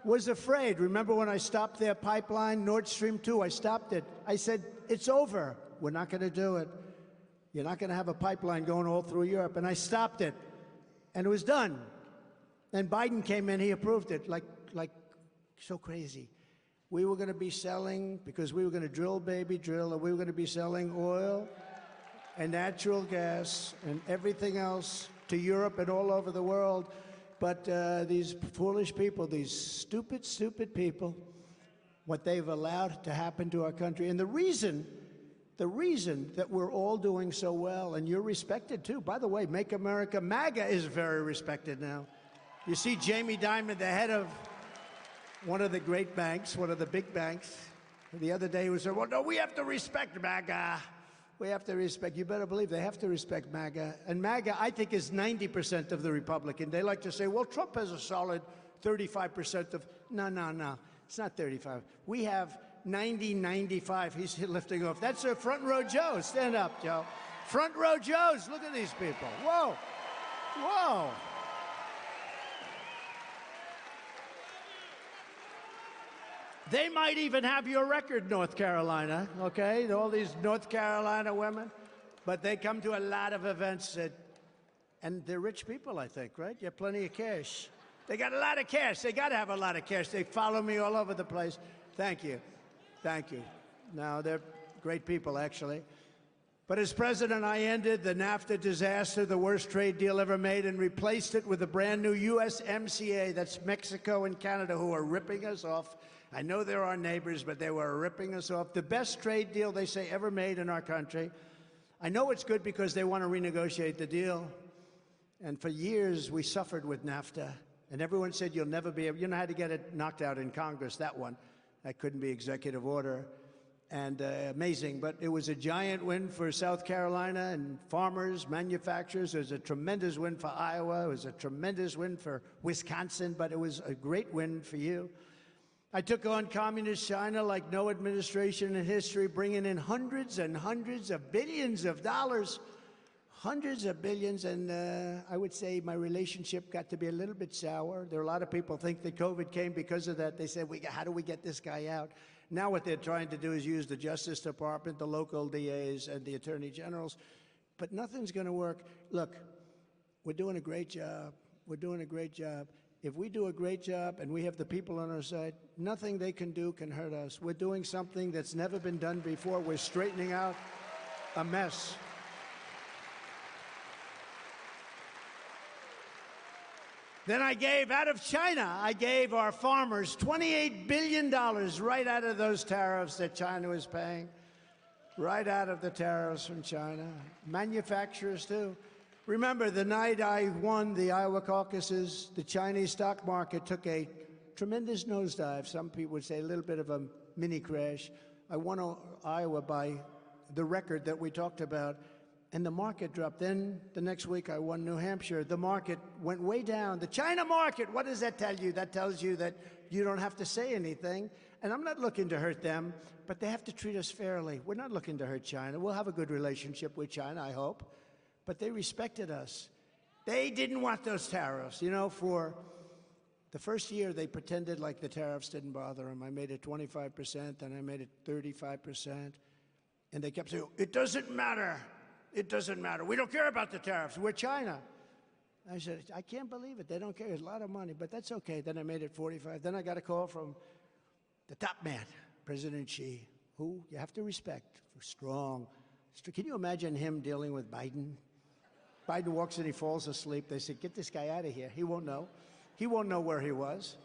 was afraid. Remember when I stopped their pipeline, Nord Stream 2, I stopped it. I said, it's over. We're not going to do it. You're not going to have a pipeline going all through Europe. And I stopped it. And it was done. And Biden came in, he approved it, like so crazy. We were going to be selling, because we were going to drill, baby, drill, and we were going to be selling oil and natural gas and everything else to Europe and all over the world. But these foolish people, these stupid, stupid people, what they've allowed to happen to our country. And the reason that we're all doing so well, and you're respected too. By the way, Make America MAGA is very respected now. You see Jamie Dimon, the head of one of the great banks, one of the big banks, the other day he was saying, well, no, we have to respect MAGA. We have to respect. You better believe they have to respect MAGA. And MAGA, I think, is 90% of the Republican. They like to say, well, Trump has a solid 35% of... No. It's not 35. We have 90, 95. He's lifting off. That's a front row Joe. Stand up, Joe. Front row Joes. Look at these people. Whoa. Whoa. They might even have your record, North Carolina, okay? All these North Carolina women. But they come to a lot of events, and they're rich people, I think, right? You have plenty of cash. They got a lot of cash. They got to have a lot of cash. They follow me all over the place. Thank you. Thank you. No, they're great people, actually. But as president, I ended the NAFTA disaster, the worst trade deal ever made, and replaced it with a brand new USMCA. That's Mexico and Canada, who are ripping us off. I know they're our neighbors, but they were ripping us off. The best trade deal, they say, ever made in our country. I know it's good because they want to renegotiate the deal. And for years, we suffered with NAFTA. And everyone said, you'll never be able, you know how to get it knocked out in Congress, that one. That couldn't be executive order. And amazing, but it was a giant win for South Carolina and farmers, manufacturers. It was a tremendous win for Iowa. It was a tremendous win for Wisconsin, but it was a great win for you. I took on communist China like no administration in history, bringing in hundreds and hundreds of billions of dollars, hundreds of billions, and I would say my relationship got to be a little bit sour. There are a lot of people think that COVID came because of that. They said, how do we get this guy out? Now what they're trying to do is use the Justice Department, the local DAs, and the Attorney Generals. But nothing's going to work. Look, we're doing a great job. We're doing a great job. If we do a great job and we have the people on our side, nothing they can do can hurt us. We're doing something that's never been done before. We're straightening out a mess. Then I gave, out of China, I gave our farmers $28 billion right out of those tariffs that China was paying, right out of the tariffs from China. Manufacturers, too. Remember, the night I won the Iowa caucuses, the Chinese stock market took a tremendous nosedive. Some people would say a little bit of a mini crash. I won Iowa by the record that we talked about. And the market dropped. Then the next week I won New Hampshire. The market went way down. The China market, what does that tell you? That tells you that you don't have to say anything. And I'm not looking to hurt them, but they have to treat us fairly. We're not looking to hurt China. We'll have a good relationship with China, I hope. But they respected us. They didn't want those tariffs. You know, for the first year, they pretended like the tariffs didn't bother them. I made it 25%, then I made it 35%. And they kept saying, it doesn't matter. It doesn't matter. We don't care about the tariffs. We're China. I said, I can't believe it. They don't care. It's a lot of money, but that's okay. Then I made it 45. Then I got a call from the top man, President Xi, who you have to respect, for strong. Can you imagine him dealing with Biden? Biden walks in, he falls asleep. They said, get this guy out of here. He won't know. He won't know where he was.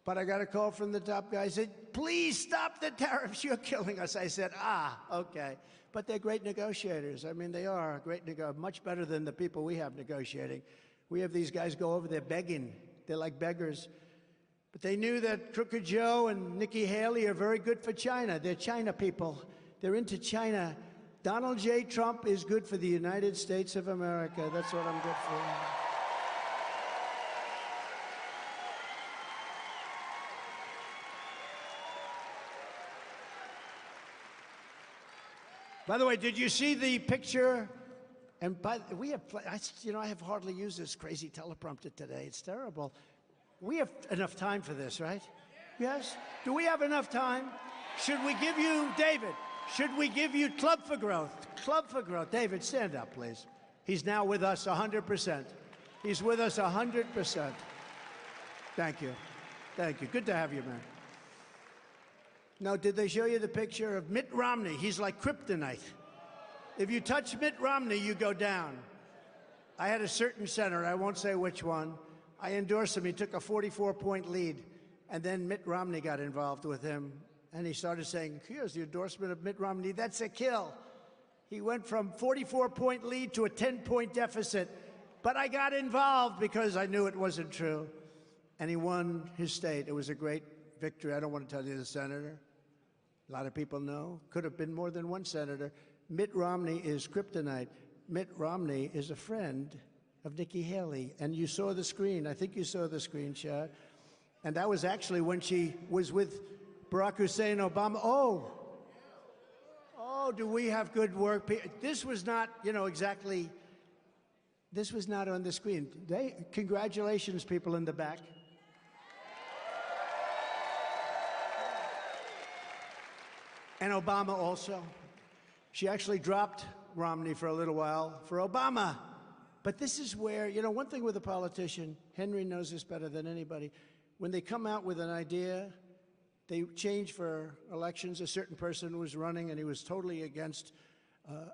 But I got a call from the top guy. He said, please stop the tariffs. You're killing us. I said, okay. But they're great negotiators. I mean, they are great much better than the people we have negotiating. We have these guys go over there begging. They're like beggars. But they knew that Crooked Joe and Nikki Haley are very good for China. They're China people. They're into China. Donald J. Trump is good for the United States of America. That's what I'm good for. By the way, did you see the picture? And we have, I have hardly used this crazy teleprompter today. It's terrible. We have enough time for this, right? Yes? Do we have enough time? Should we give you, David, should we give you Club for Growth? Club for Growth. David, stand up, please. He's now with us 100%. He's with us 100%. Thank you. Thank you. Good to have you, man. Now, did they show you the picture of Mitt Romney? He's like kryptonite. If you touch Mitt Romney, you go down. I had a certain senator, I won't say which one. I endorsed him. He took a 44-point lead. And then Mitt Romney got involved with him. And he started saying, here's the endorsement of Mitt Romney. That's a kill. He went from 44-point lead to a 10-point deficit. But I got involved because I knew it wasn't true. And he won his state. It was a great victory. I don't want to tell you the senator. A lot of people know. Could have been more than one senator. Mitt Romney is kryptonite. Mitt Romney is a friend of Nikki Haley. And you saw the screen. I think you saw the screenshot. And that was actually when she was with Barack Hussein Obama. Oh, do we have good work? This was not, exactly, this was not on the screen. Congratulations, people in the back. And Obama also. She actually dropped Romney for a little while for Obama. But this is where, one thing with a politician, Henry knows this better than anybody, when they come out with an idea, They changed for elections. A certain person was running, and he was totally against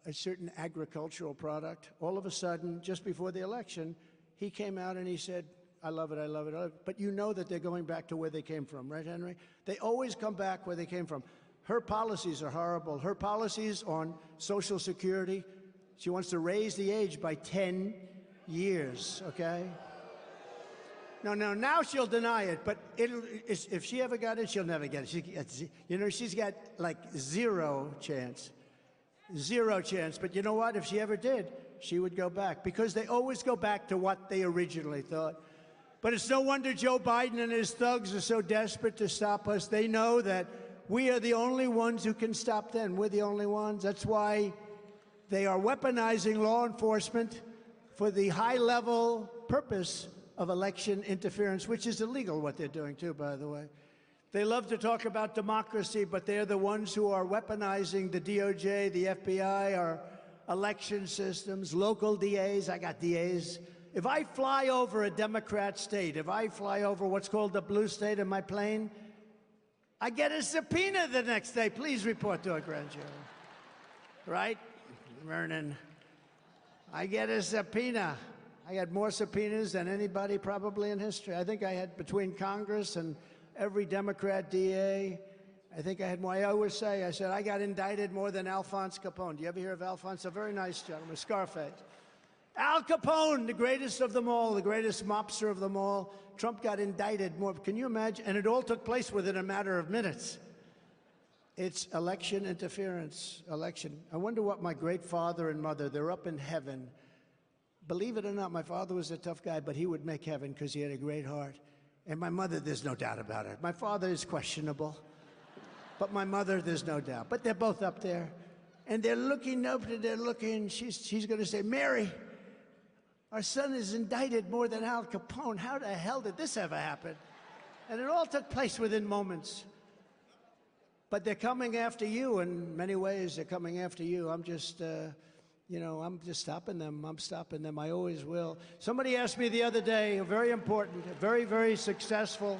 a certain agricultural product. All of a sudden, just before the election, he came out and he said, I love it, I love it, I love it. But you know that they're going back to where they came from, right, Henry? They always come back where they came from. Her policies are horrible. Her policies on Social Security, she wants to raise the age by 10 years, okay? No, now she'll deny it, but if she ever got it, she'll never get it. She's got like zero chance. Zero chance. But you know what? If she ever did, she would go back, because they always go back to what they originally thought. But it's no wonder Joe Biden and his thugs are so desperate to stop us. They know that we are the only ones who can stop them. We're the only ones. That's why they are weaponizing law enforcement for the high-level purpose of election interference, which is illegal, what they're doing, too, by the way. They love to talk about democracy, but they're the ones who are weaponizing the DOJ, the FBI, our election systems, local DAs. I got DAs. If I fly over a Democrat state, if I fly over what's called the blue state in my plane, I get a subpoena the next day. Please report to a grand jury. Right, Vernon? I get a subpoena. I had more subpoenas than anybody probably in history. I think I had, between Congress and every Democrat DA, I think I had more. I always say, I said, I got indicted more than Alphonse Capone. Do you ever hear of Alphonse? A very nice gentleman, Scarface. Al Capone, the greatest of them all, the greatest mobster of them all. Trump got indicted more. Can you imagine? And it all took place within a matter of minutes. It's election interference, election. I wonder what my great father and mother, they're up in heaven. Believe it or not, my father was a tough guy, but he would make heaven because he had a great heart. And my mother, there's no doubt about it. My father is questionable, but my mother, there's no doubt. But they're both up there, and they're looking up, and they're looking. She's going to say, Mary, our son is indicted more than Al Capone. How the hell did this ever happen? And it all took place within moments. But they're coming after you in many ways. They're coming after you. I'm just, I'm just stopping them. I'm stopping them. I always will. Somebody asked me the other day, a very important, a very, very successful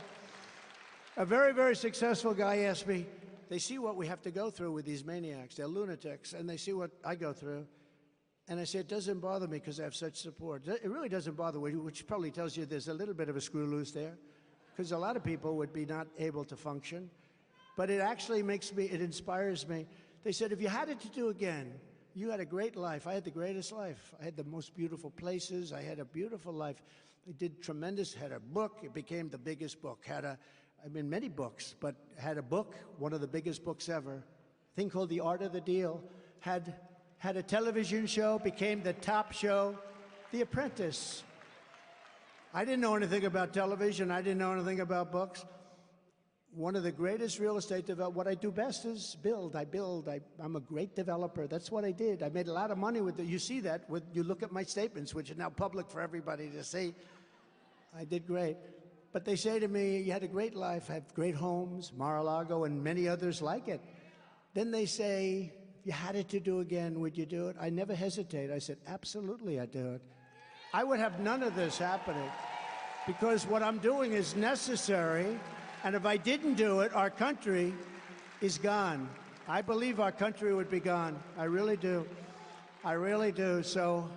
guy asked me, they see what we have to go through with these maniacs. They're lunatics, and they see what I go through. And I say, it doesn't bother me because I have such support. It really doesn't bother me, which probably tells you there's a little bit of a screw loose there, because a lot of people would be not able to function. But it actually it inspires me. They said, if you had it to do again, you had a great life. I had the greatest life. I had the most beautiful places. I had a beautiful life. I did tremendous, had a book. It became the biggest book. Many books, but had a book, one of the biggest books ever. A thing called The Art of the Deal. Had a television show, became the top show, The Apprentice. I didn't know anything about television. I didn't know anything about books. One of the greatest real estate developers, what I do best is build. I'm a great developer. That's what I did. I made a lot of money with it. You see that you look at my statements, which are now public for everybody to see. I did great. But they say to me, you had a great life, have great homes, Mar-a-Lago, and many others like it. Then they say, if you had it to do again, would you do it? I never hesitate. I said, absolutely, I'd do it. I would have none of this happening, because what I'm doing is necessary. And if I didn't do it, our country is gone. I believe our country would be gone. I really do. I really do. So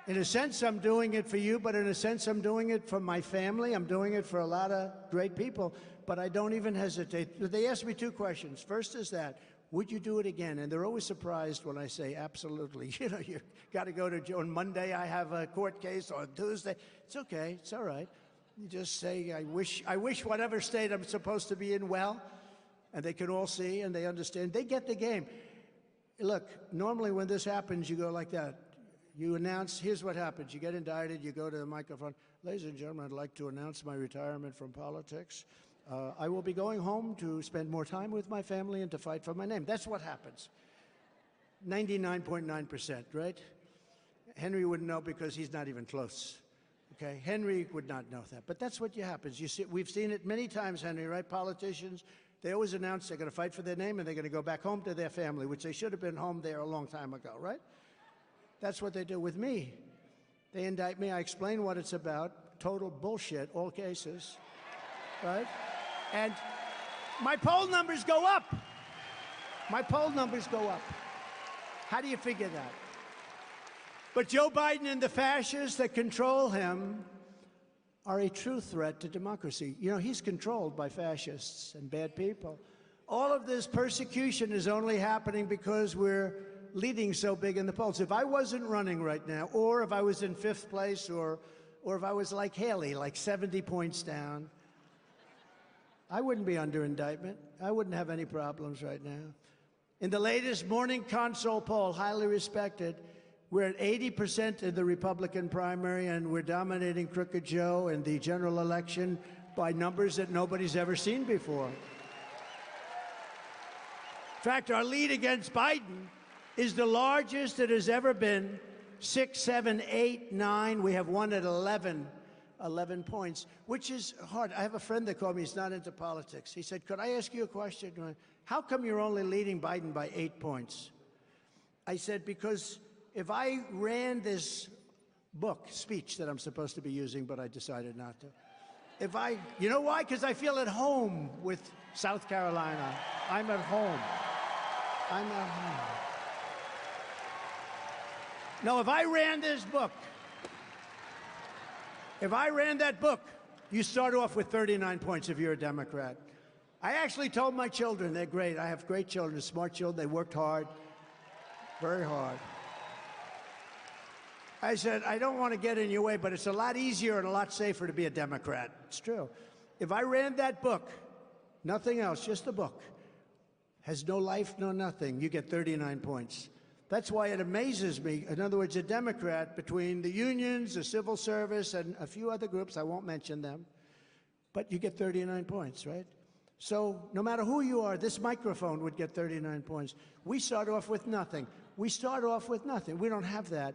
in a sense, I'm doing it for you, but in a sense, I'm doing it for my family. I'm doing it for a lot of great people, but I don't even hesitate. They asked me two questions. First is that, would you do it again? And they're always surprised when I say absolutely. You got to go to, on Monday I have a court case, or Tuesday. It's okay. It's all right. You just say, I wish whatever state I'm supposed to be in well, and they can all see and they understand. They get the game. Look, normally when this happens, you go like that. You announce, here's what happens. You get indicted, you go to the microphone. Ladies and gentlemen, I'd like to announce my retirement from politics. I will be going home to spend more time with my family and to fight for my name. That's what happens. 99.9%, right? Henry wouldn't know because he's not even close. Okay, Henry would not know that, but that's what happens. You see, we've seen it many times, Henry, right? Politicians, they always announce they're going to fight for their name and they're going to go back home to their family, which they should have been home there a long time ago, right? That's what they do with me. They indict me. I explain what it's about. Total bullshit, all cases, right? And My poll numbers go up. My poll numbers go up. How do you figure that? But Joe Biden and the fascists that control him are a true threat to democracy. You know, he's controlled by fascists and bad people. All of this persecution is only happening because we're leading so big in the polls. If I wasn't running right now, or if I was in 5th place, or if I was like Haley, like 70 points down, I wouldn't be under indictment. I wouldn't have any problems right now. In the latest morning Counsel poll, highly respected, we're at 80% in the Republican primary, and we're dominating Crooked Joe in the general election by numbers that nobody's ever seen before. In fact, our lead against Biden is the largest it has ever been. 6, 7, 8, 9. We have one at 11 points, which is hard. I have a friend that called me. He's not into politics. He said, could I ask you a question? How come you're only leading Biden by 8 points? I said, because if I ran this speech that I'm supposed to be using, but I decided not to. You know why? Because I feel at home with South Carolina. I'm at home. I'm at home. No, if I ran this book, if I ran that book, you start off with 39 points if you're a Democrat. I actually told my children, they're great. I have great children, smart children. They worked hard, very hard. I said, I don't want to get in your way, but it's a lot easier and a lot safer to be a Democrat. It's true. If I ran that book, nothing else, just the book, has no life, no nothing, you get 39 points. That's why it amazes me. In other words, a Democrat, between the unions, the civil service, and a few other groups, I won't mention them, but you get 39 points, right? So no matter who you are, this microphone would get 39 points. We start off with nothing. We start off with nothing. We don't have that.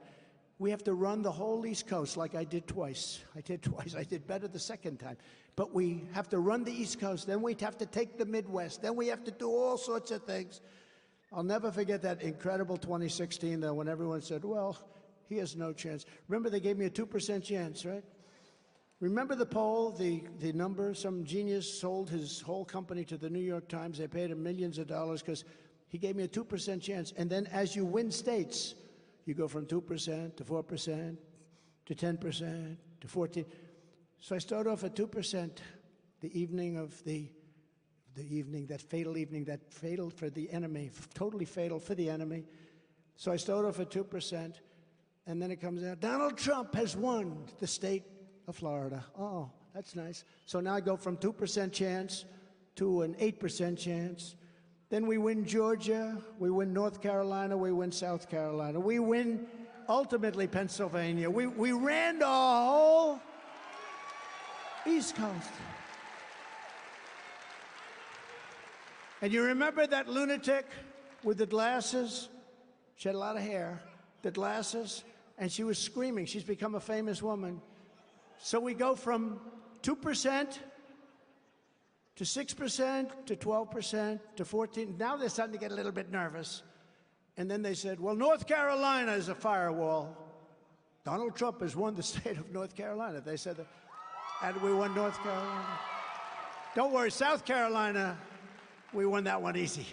We have to run the whole East Coast like I did twice. I did better the second time. But we have to run the East Coast. Then we have to take the Midwest. Then we have to do all sorts of things. I'll never forget that incredible 2016, though, when everyone said, well, he has no chance. Remember, they gave me a 2% chance, right? Remember the poll, the number? Some genius sold his whole company to the New York Times. They paid him millions of dollars because he gave me a 2% chance. And then as you win states, you go from 2% to 4% to 10% to 14%. So I started off at 2% the evening of the fatal evening, that fatal for the enemy, totally fatal for the enemy. So I started off at 2%, and then it comes out, Donald Trump has won the state of Florida. Oh, that's nice. So now I go from 2% chance to an 8% chance. Then we win Georgia, we win North Carolina, we win South Carolina. We win, ultimately, Pennsylvania. We ran the whole East Coast. And you remember that lunatic with the glasses? She had a lot of hair, the glasses, and she was screaming. She's become a famous woman. So we go from 2% to 6% to 12% to 14%. Now they're starting to get a little bit nervous. And then they said, well, North Carolina is a firewall. Donald Trump has won the state of North Carolina. They said that, and we won North Carolina. Don't worry, South Carolina, we won that one easy.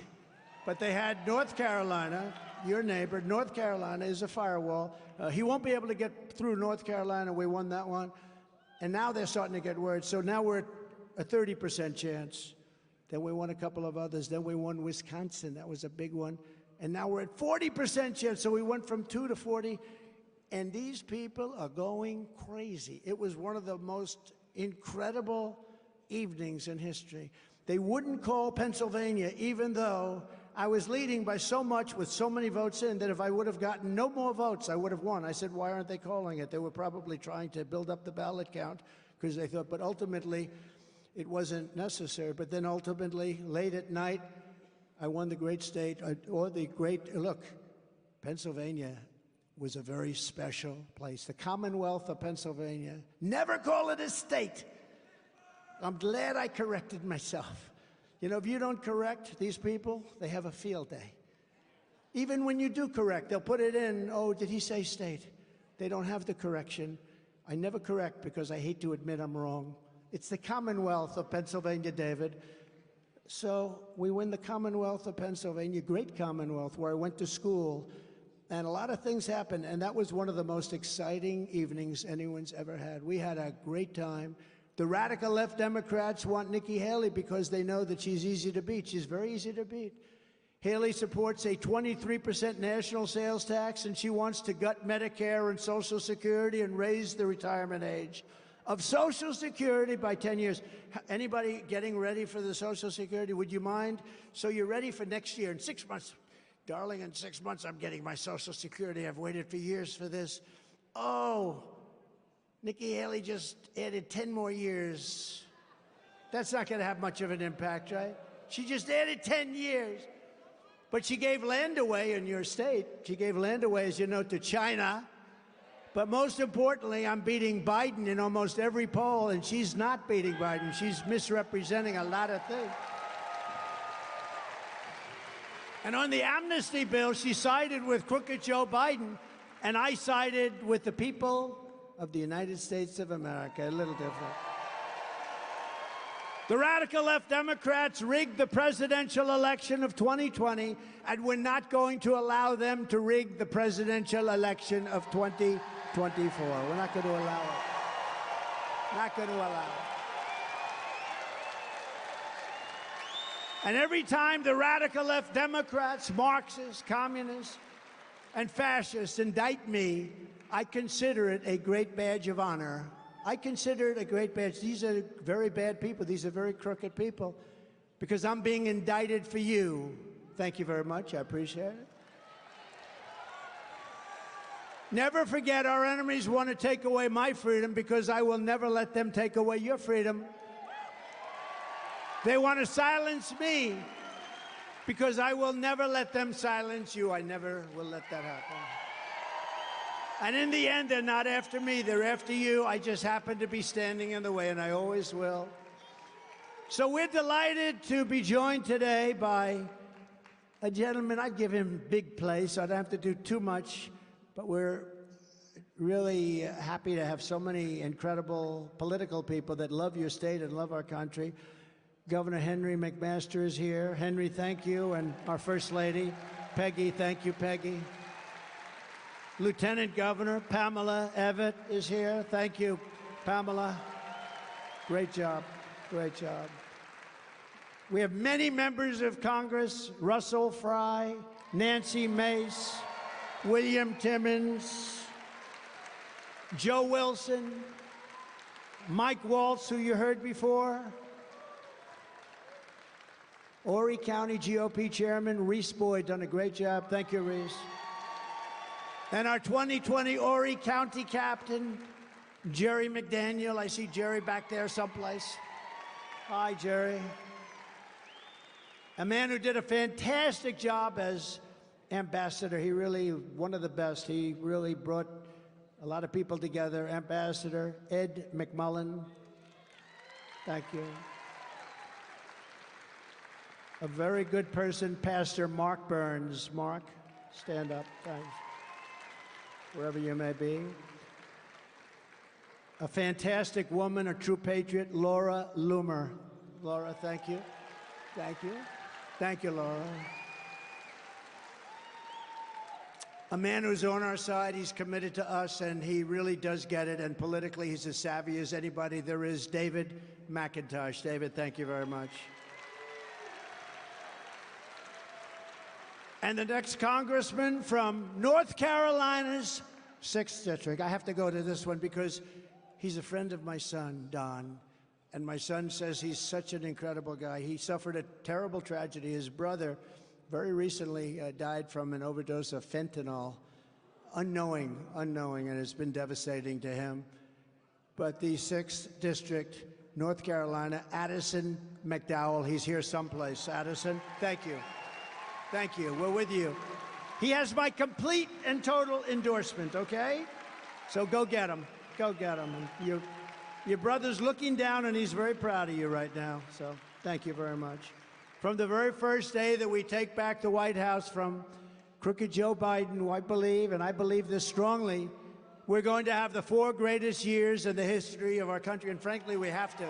But they had North Carolina, your neighbor. North Carolina is a firewall. He won't be able to get through North Carolina. We won that one. And now they're starting to get worried. So now we're at a 30% chance. Then we won a couple of others. Then we won Wisconsin. That was a big one. And now we're at 40% chance. So we went from 2 to 40. And these people are going crazy. It was one of the most incredible evenings in history. They wouldn't call Pennsylvania, even though I was leading by so much with so many votes in that if I would have gotten no more votes, I would have won. I said, why aren't they calling it? They were probably trying to build up the ballot count because they thought, but ultimately it wasn't necessary. But then ultimately, late at night, I won the great state, look, Pennsylvania was a very special place. The Commonwealth of Pennsylvania. Never call it a state. I'm glad I corrected myself. You know, if you don't correct these people, they have a field day. Even when you do correct, they'll put it in, oh, did he say state? They don't have the correction. I never correct because I hate to admit I'm wrong. It's the Commonwealth of Pennsylvania, David. So we win the Commonwealth of Pennsylvania, great Commonwealth, where I went to school, and a lot of things happened, and that was one of the most exciting evenings anyone's ever had. We had a great time. The radical left Democrats want Nikki Haley because they know that she's easy to beat. She's very easy to beat. Haley supports a 23% national sales tax, and she wants to gut Medicare and Social Security and raise the retirement age of Social Security by 10 years. Anybody getting ready for the Social Security? Would you mind? So you're ready for next year. In 6 months, darling, in 6 months, I'm getting my Social Security. I've waited for years for this. Oh, Nikki Haley just added 10 more years. That's not going to have much of an impact, right? She just added 10 years. But she gave land away in your state. She gave land away, as you know, to China. But most importantly, I'm beating Biden in almost every poll, and she's not beating Biden. She's misrepresenting a lot of things. And on the amnesty bill, she sided with crooked Joe Biden, and I sided with the people of the United States of America. A little different. The radical left Democrats rigged the presidential election of 2020, and we're not going to allow them to rig the presidential election of 2024. We're not going to allow it. Not going to allow it. And every time the radical left Democrats, Marxists, communists, and fascists indict me, I consider it a great badge of honor. I consider it a great badge. These are very bad people. These are very crooked people, because I'm being indicted for you. Thank you very much. I appreciate it. Never forget, our enemies want to take away my freedom, because I will never let them take away your freedom. They want to silence me, because I will never let them silence you. I never will let that happen. And in the end, they're not after me, they're after you. I just happen to be standing in the way, and I always will. So we're delighted to be joined today by a gentleman. I'd give him big play, so I don't have to do too much, but we're really happy to have so many incredible political people that love your state and love our country. Governor Henry McMaster is here. Henry, thank you, and our First Lady, Peggy. Thank you, Peggy. Lieutenant Governor Pamela Evett is here. Thank you, Pamela. Great job. Great job. We have many members of Congress: Russell Fry, Nancy Mace, William Timmons, Joe Wilson, Mike Waltz, who you heard before, Horry County GOP Chairman Reese Boyd, done a great job. Thank you, Reese. And our 2020 Horry County Captain, Jerry McDaniel. I see Jerry back there someplace. Hi, Jerry. A man who did a fantastic job as ambassador. He really, one of the best. He really brought a lot of people together. Ambassador Ed McMullen. Thank you. A very good person, Pastor Mark Burns. Mark, stand up. Thanks. Wherever you may be. A fantastic woman, a true patriot, Laura Loomer. Laura, thank you. Thank you. Thank you, Laura. A man who's on our side. He's committed to us, and he really does get it, and politically he's as savvy as anybody there is, David McIntosh. David, thank you very much. And the next congressman from North Carolina's 6th District. I have to go to this one because he's a friend of my son, Don. And my son says he's such an incredible guy. He suffered a terrible tragedy. His brother very recently died from an overdose of fentanyl. Unknowing, and it's been devastating to him. But the 6th District, North Carolina, Addison McDowell. He's here someplace. Addison, thank you. Thank you. We're with you. He has my complete and total endorsement, okay? So go get him. Go get him. And your brother's looking down, and he's very proud of you right now. So thank you very much. From the very first day that we take back the White House from crooked Joe Biden, I believe, and I believe this strongly, we're going to have the 4 greatest years in the history of our country, and frankly, we have to.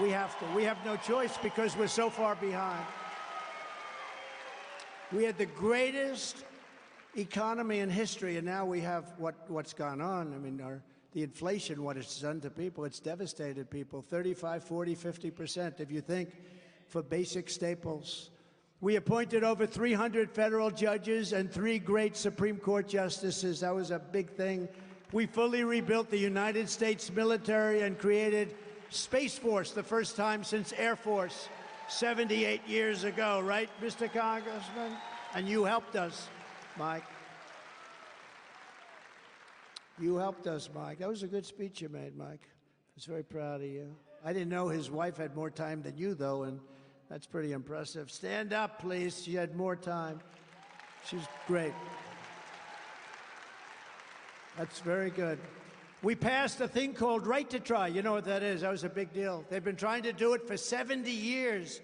We have to. We have no choice because we're so far behind. We had the greatest economy in history, and now we have what's gone on. I mean, the inflation, what it's done to people, it's devastated people. 35, 40, 50%, if you think, for basic staples. We appointed over 300 federal judges and 3 great Supreme Court justices. That was a big thing. We fully rebuilt the United States military and created Space Force, the first time since Air Force 78 years ago, right, Mr. Congressman? And you helped us, Mike. You helped us, Mike. That was a good speech you made, Mike. I was very proud of you. I didn't know his wife had more time than you, though, and that's pretty impressive. Stand up, please. She had more time. She's great. That's very good. We passed a thing called right to try. You know what that is? That was a big deal. They've been trying to do it for 70 years.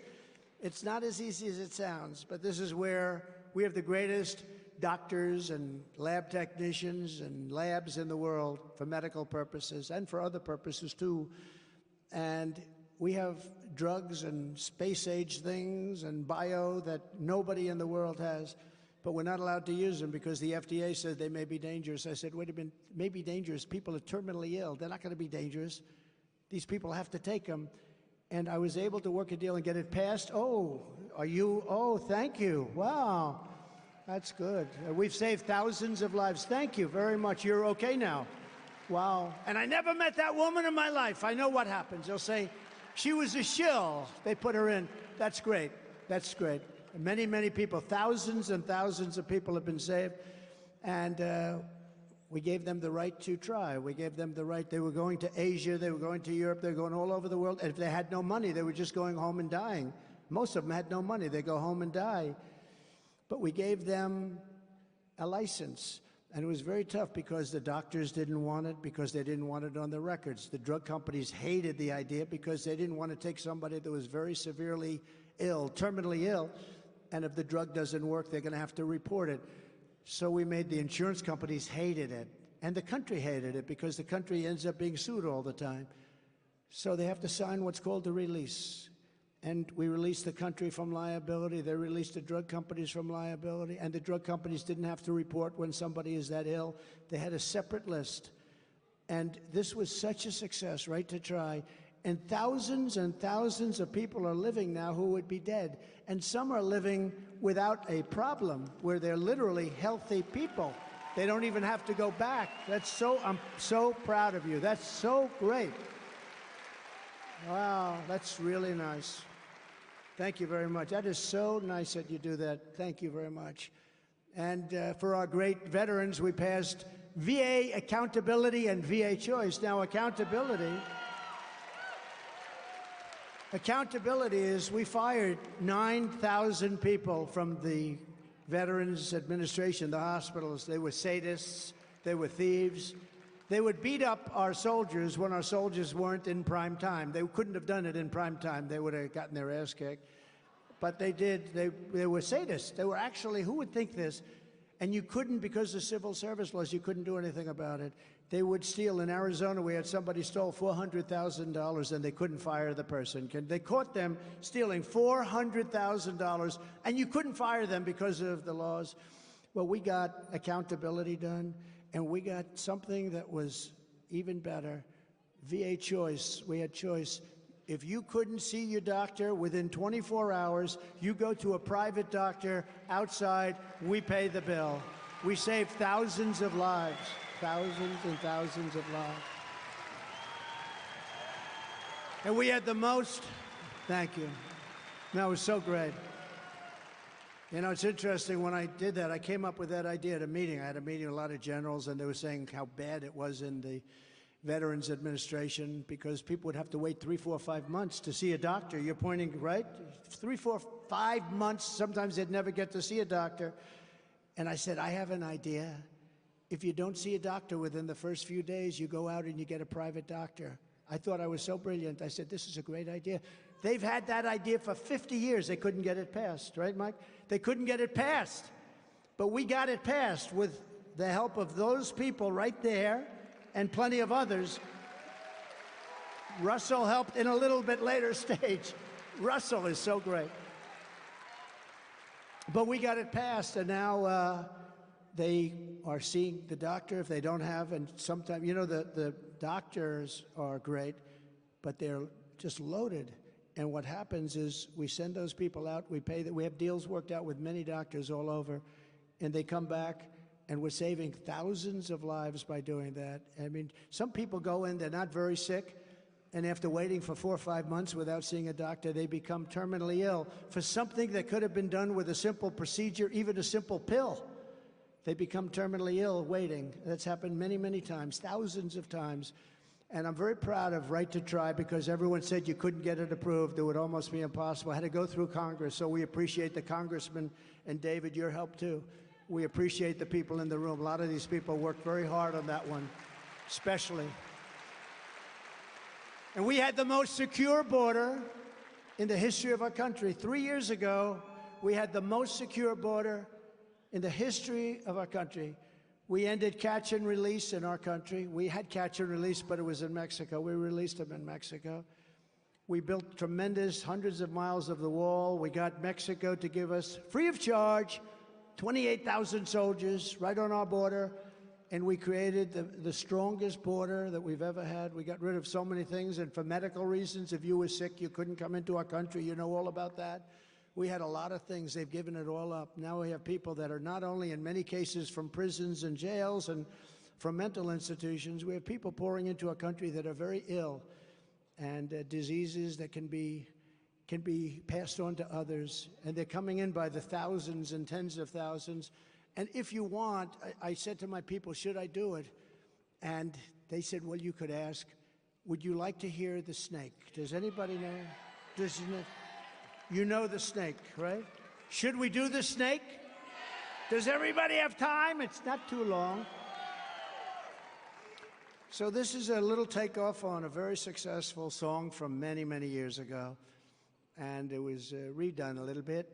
It's not as easy as it sounds, but this is where we have the greatest doctors and lab technicians and labs in the world for medical purposes and for other purposes, too. And we have drugs and space-age things and bio that nobody in the world has. But we're not allowed to use them because the FDA said they may be dangerous. I said, wait a minute, may be dangerous. People are terminally ill. They're not going to be dangerous. These people have to take them. And I was able to work a deal and get it passed. Oh, are you? Oh, thank you. Wow. That's good. We've saved thousands of lives. Thank you very much. You're okay now. Wow. And I never met that woman in my life. I know what happens. They'll say, she was a shill. They put her in. That's great. That's great. Many, many people, thousands and thousands of people have been saved. And we gave them the right to try. We gave them the right. They were going to Asia. They were going to Europe. They were going all over the world. And if they had no money, they were just going home and dying. Most of them had no money. They go home and die. But we gave them a license. And it was very tough because the doctors didn't want it, because they didn't want it on the records. The drug companies hated the idea because they didn't want to take somebody that was very severely ill, terminally ill, and if the drug doesn't work, they're going to have to report it. So we made the insurance companies hated it, and the country hated it because the country ends up being sued all the time. So they have to sign what's called a release. And we released the country from liability. They released the drug companies from liability. And the drug companies didn't have to report when somebody is that ill. They had a separate list. And this was such a success, right to try. And thousands of people are living now who would be dead. And some are living without a problem, where they're literally healthy people. They don't even have to go back. I'm so proud of you. That's so great. Wow, that's really nice. Thank you very much. That is so nice that you do that. Thank you very much. And for our great veterans, we passed VA accountability and VA choice. Now, accountability is we fired 9,000 people from the Veterans Administration, the hospitals. They were sadists. They were thieves. They would beat up our soldiers when our soldiers weren't in prime time. They couldn't have done it in prime time. They would have gotten their ass kicked. But they did. They were sadists. They were actually, who would think this? And you couldn't, because of civil service laws, you couldn't do anything about it. They would steal. In Arizona, we had somebody stole $400,000 and they couldn't fire the person. They caught them stealing $400,000 and you couldn't fire them because of the laws. Well, we got accountability done. And we got something that was even better, VA choice. We had choice. If you couldn't see your doctor within 24 hours, you go to a private doctor outside, we pay the bill. We saved thousands of lives, thousands and thousands of lives. And we had the most, thank you. That was so great. You know, it's interesting, when I did that, I came up with that idea at a meeting. I had a meeting with a lot of generals, and they were saying how bad it was in the Veterans Administration because people would have to wait 3, 4, 5 months to see a doctor. You're pointing, right? 3, 4, 5 months. Sometimes they'd never get to see a doctor. And I said, I have an idea. If you don't see a doctor within the first few days, you go out and you get a private doctor. I thought I was so brilliant. I said, this is a great idea. They've had that idea for 50 years. They couldn't get it passed, right, Mike? They couldn't get it passed. But we got it passed with the help of those people right there and plenty of others. Russell helped in a little bit later stage. Russell is so great. But we got it passed, and now they are seeing the doctor if they don't have, and sometimes, you know, the doctors are great, but they're just loaded. And what happens is we send those people out, we pay that, we have deals worked out with many doctors all over, and they come back, and we're saving thousands of lives by doing that. I mean, some people go in, they're not very sick, and after waiting for 4 or 5 months without seeing a doctor, they become terminally ill for something that could have been done with a simple procedure, even a simple pill. They become terminally ill waiting. That's happened many, many times, thousands of times. And I'm very proud of Right to Try, because everyone said you couldn't get it approved. It would almost be impossible. I had to go through Congress, so we appreciate the congressman, and David, your help too. We appreciate the people in the room. A lot of these people worked very hard on that one, especially. And we had the most secure border in the history of our country. 3 years ago, we had the most secure border in the history of our country. We ended catch and release in our country. We had catch and release, but it was in Mexico. We released them in Mexico. We built tremendous hundreds of miles of the wall. We got Mexico to give us, free of charge, 28,000 soldiers right on our border. And we created the strongest border that we've ever had. We got rid of so many things, and for medical reasons, if you were sick, you couldn't come into our country. You know all about that. We had a lot of things. They've given it all up. Now we have people that are not only, in many cases, from prisons and jails and from mental institutions. We have people pouring into our country that are very ill, and diseases that can be passed on to others. And they're coming in by the thousands and tens of thousands. And if you want, I said to my people, should I do it? And they said, well, you could ask, would you like to hear the snake? Does anybody know? You know the snake, right? Should we do the snake? Does everybody have time? It's not too long. So this is a little takeoff on a very successful song from many, many years ago. And it was redone a little bit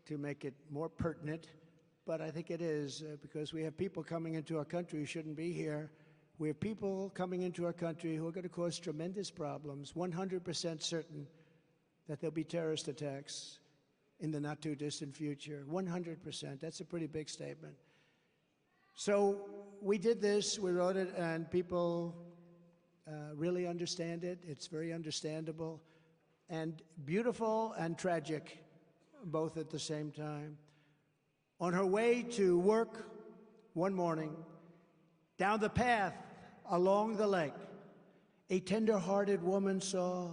to make it more pertinent. But I think it is, because we have people coming into our country who shouldn't be here. We have people coming into our country who are going to cause tremendous problems, 100% certain that there'll be terrorist attacks in the not-too-distant future, 100%. That's a pretty big statement. So we did this, we wrote it, and people really understand it. It's very understandable and beautiful and tragic, both at the same time. On her way to work one morning, down the path along the lake, a tender-hearted woman saw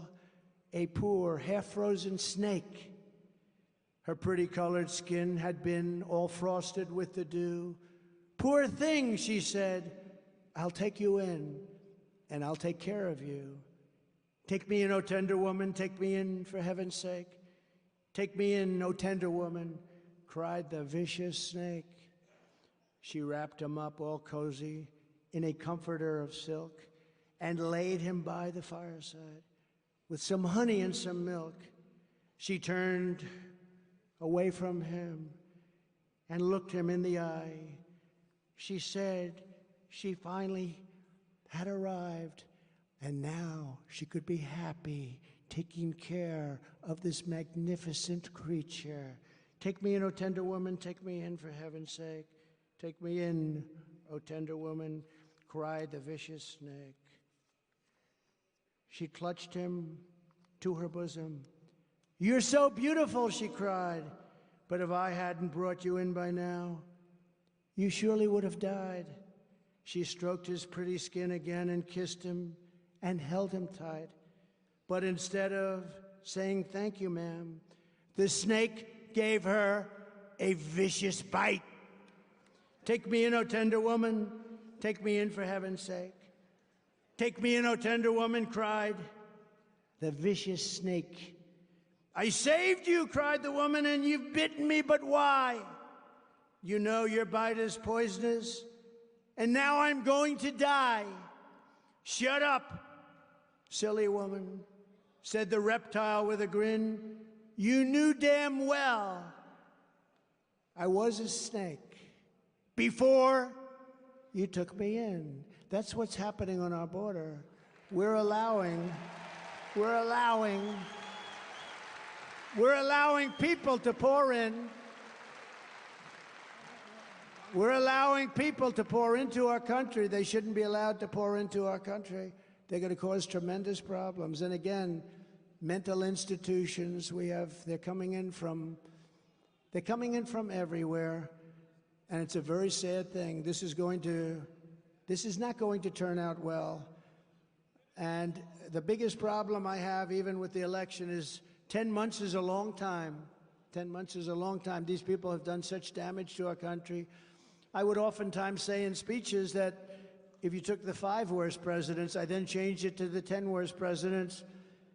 a poor, half-frozen snake. Her pretty-colored skin had been all frosted with the dew. Poor thing, she said, I'll take you in, and I'll take care of you. Take me in, O tender woman, take me in, for heaven's sake. Take me in, O tender woman, cried the vicious snake. She wrapped him up all cozy in a comforter of silk and laid him by the fireside with some honey and some milk. She turned away from him and looked him in the eye. She said she finally had arrived, and now she could be happy taking care of this magnificent creature. Take me in, O tender woman, take me in, for heaven's sake. Take me in, O tender woman, cried the vicious snake. She clutched him to her bosom. You're so beautiful, she cried, but if I hadn't brought you in by now, you surely would have died. She stroked his pretty skin again and kissed him and held him tight. But instead of saying, thank you, ma'am, the snake gave her a vicious bite. Take me in, O tender woman, take me in, for heaven's sake. Take me in, O tender woman, cried the vicious snake. I saved you, cried the woman, and you've bitten me, but why? You know your bite is poisonous, and now I'm going to die. Shut up, silly woman, said the reptile with a grin. You knew damn well I was a snake before you took me in. That's what's happening on our border. We're allowing We're allowing people to pour in. We're allowing people to pour into our country. They shouldn't be allowed to pour into our country. They're going to cause tremendous problems. And again, mental institutions, they're coming in from everywhere. And it's a very sad thing. This is not going to turn out well. And the biggest problem I have, even with the election, is 10 months is a long time. 10 months is a long time. These people have done such damage to our country. I would oftentimes say in speeches that if you took the 5 worst presidents, I then changed it to the 10 worst presidents.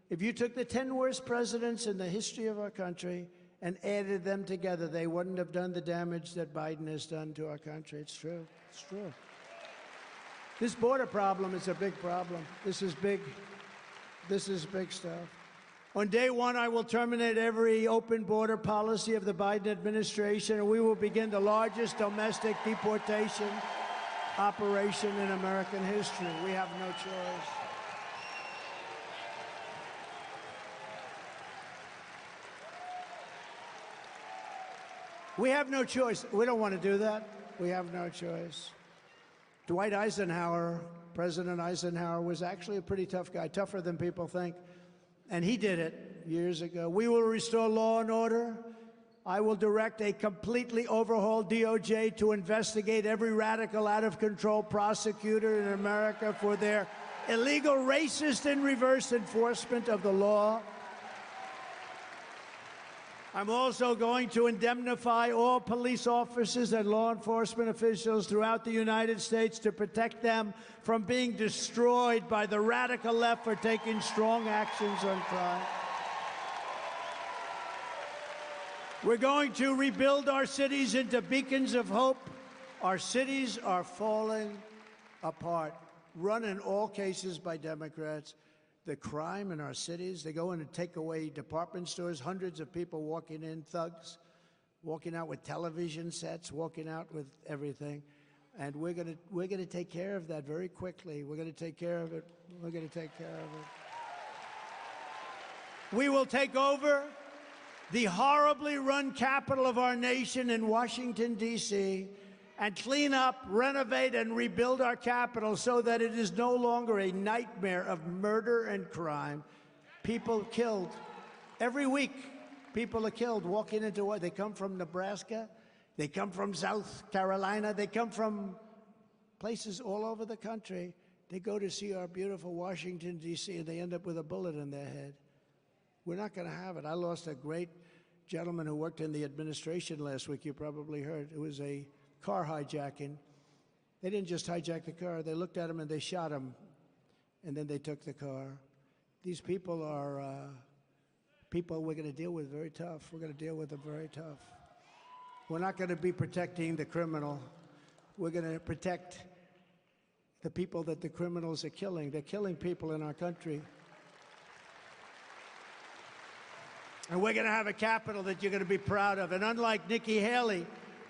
If you took the 10 worst presidents in the history of our country and added them together, they wouldn't have done the damage that Biden has done to our country. It's true. It's true. This border problem is a big problem. This is big. This is big stuff. On day one, I will terminate every open border policy of the Biden administration, and we will begin the largest domestic deportation operation in American history. We have no choice. We have no choice. We don't want to do that. We have no choice. Dwight Eisenhower, President Eisenhower, was actually a pretty tough guy, tougher than people think. And he did it years ago. We will restore law and order. I will direct a completely overhauled DOJ to investigate every radical, out-of-control prosecutor in America for their illegal, racist, and reverse enforcement of the law. I'm also going to indemnify all police officers and law enforcement officials throughout the United States to protect them from being destroyed by the radical left for taking strong actions on crime. We're going to rebuild our cities into beacons of hope. Our cities are falling apart, run in all cases by Democrats. The crime in our cities, they go in and take away department stores, hundreds of people walking in, thugs, walking out with television sets, walking out with everything. And we're gonna take care of that very quickly. We're gonna take care of it. We're gonna take care of it. We will take over the horribly run capital of our nation in Washington, D.C., and clean up, renovate, and rebuild our capital so that it is no longer a nightmare of murder and crime. People killed. Every week, people are killed walking into what? They come from Nebraska. They come from South Carolina. They come from places all over the country. They go to see our beautiful Washington, D.C., and they end up with a bullet in their head. We're not going to have it. I lost a great gentleman who worked in the administration last week. You probably heard. It was a car hijacking. They didn't just hijack the car. They looked at him and they shot him, and then they took the car. These people are people we're going to deal with very tough. We're going to deal with them very tough. We're not going to be protecting the criminal. We're going to protect the people that the criminals are killing. They're killing people in our country. And we're going to have a capital that you're going to be proud of. And unlike Nikki Haley,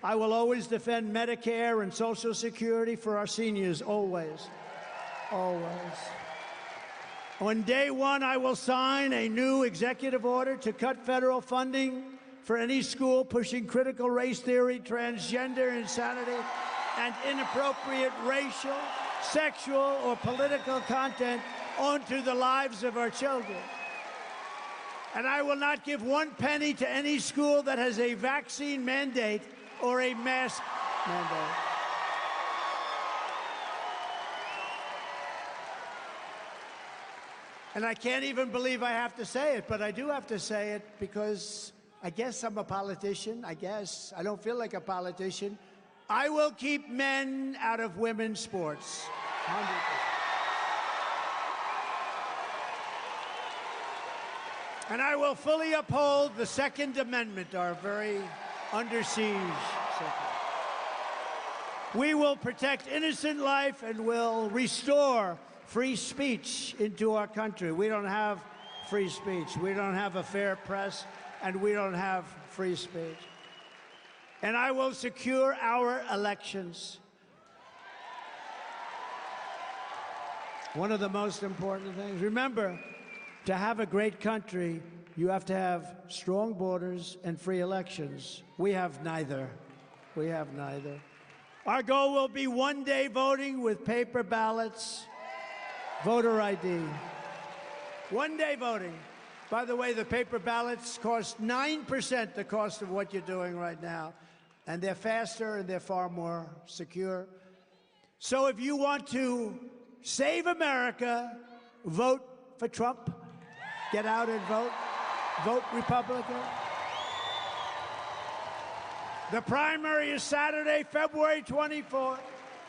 I will always defend Medicare and Social Security for our seniors, always, always. On day one, I will sign a new executive order to cut federal funding for any school pushing critical race theory, transgender insanity, and inappropriate racial, sexual, or political content onto the lives of our children. And I will not give one penny to any school that has a vaccine mandate or a mask mandate. And I can't even believe I have to say it, but I do have to say it because I guess I'm a politician. I guess. I don't feel like a politician. I will keep men out of women's sports. 100%. And I will fully uphold the Second Amendment, our very under siege. We will protect innocent life and will restore free speech into our country. We don't have free speech. We don't have a fair press, and we don't have free speech. And I will secure our elections. One of the most important things. Remember, To have a great country, you have to have strong borders and free elections. We have neither. We have neither. Our goal will be one-day voting with paper ballots, voter ID. One-day voting. By the way, the paper ballots cost 9% the cost of what you're doing right now. And they're faster and they're far more secure. So if you want to save America, vote for Trump. Get out and vote. Vote Republican. The primary is Saturday, February 24th.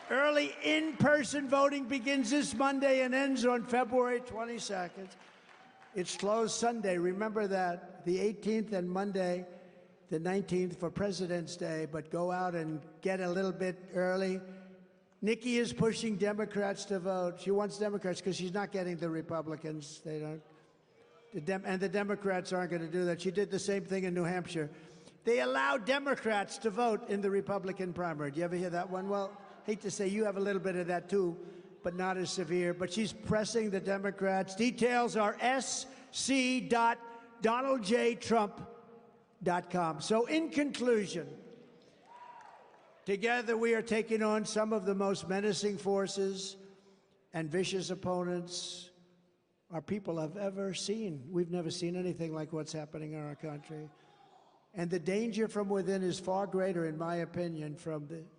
Early in-person voting begins this Monday and ends on February 22nd. It's closed Sunday. Remember that. The 18th and Monday, the 19th for President's Day. But go out and get a little bit early. Nikki is pushing Democrats to vote. She wants Democrats because she's not getting the Republicans. They don't. And the Democrats aren't going to do that. She did the same thing in New Hampshire. They allowed Democrats to vote in the Republican primary. Do you ever hear that one? Well, hate to say you have a little bit of that too, but not as severe. But she's pressing the Democrats. Details are sc.donaldjtrump.com. So in conclusion, together we are taking on some of the most menacing forces and vicious opponents our people have ever seen. We've never seen anything like what's happening in our country. And the danger from within is far greater, in my opinion,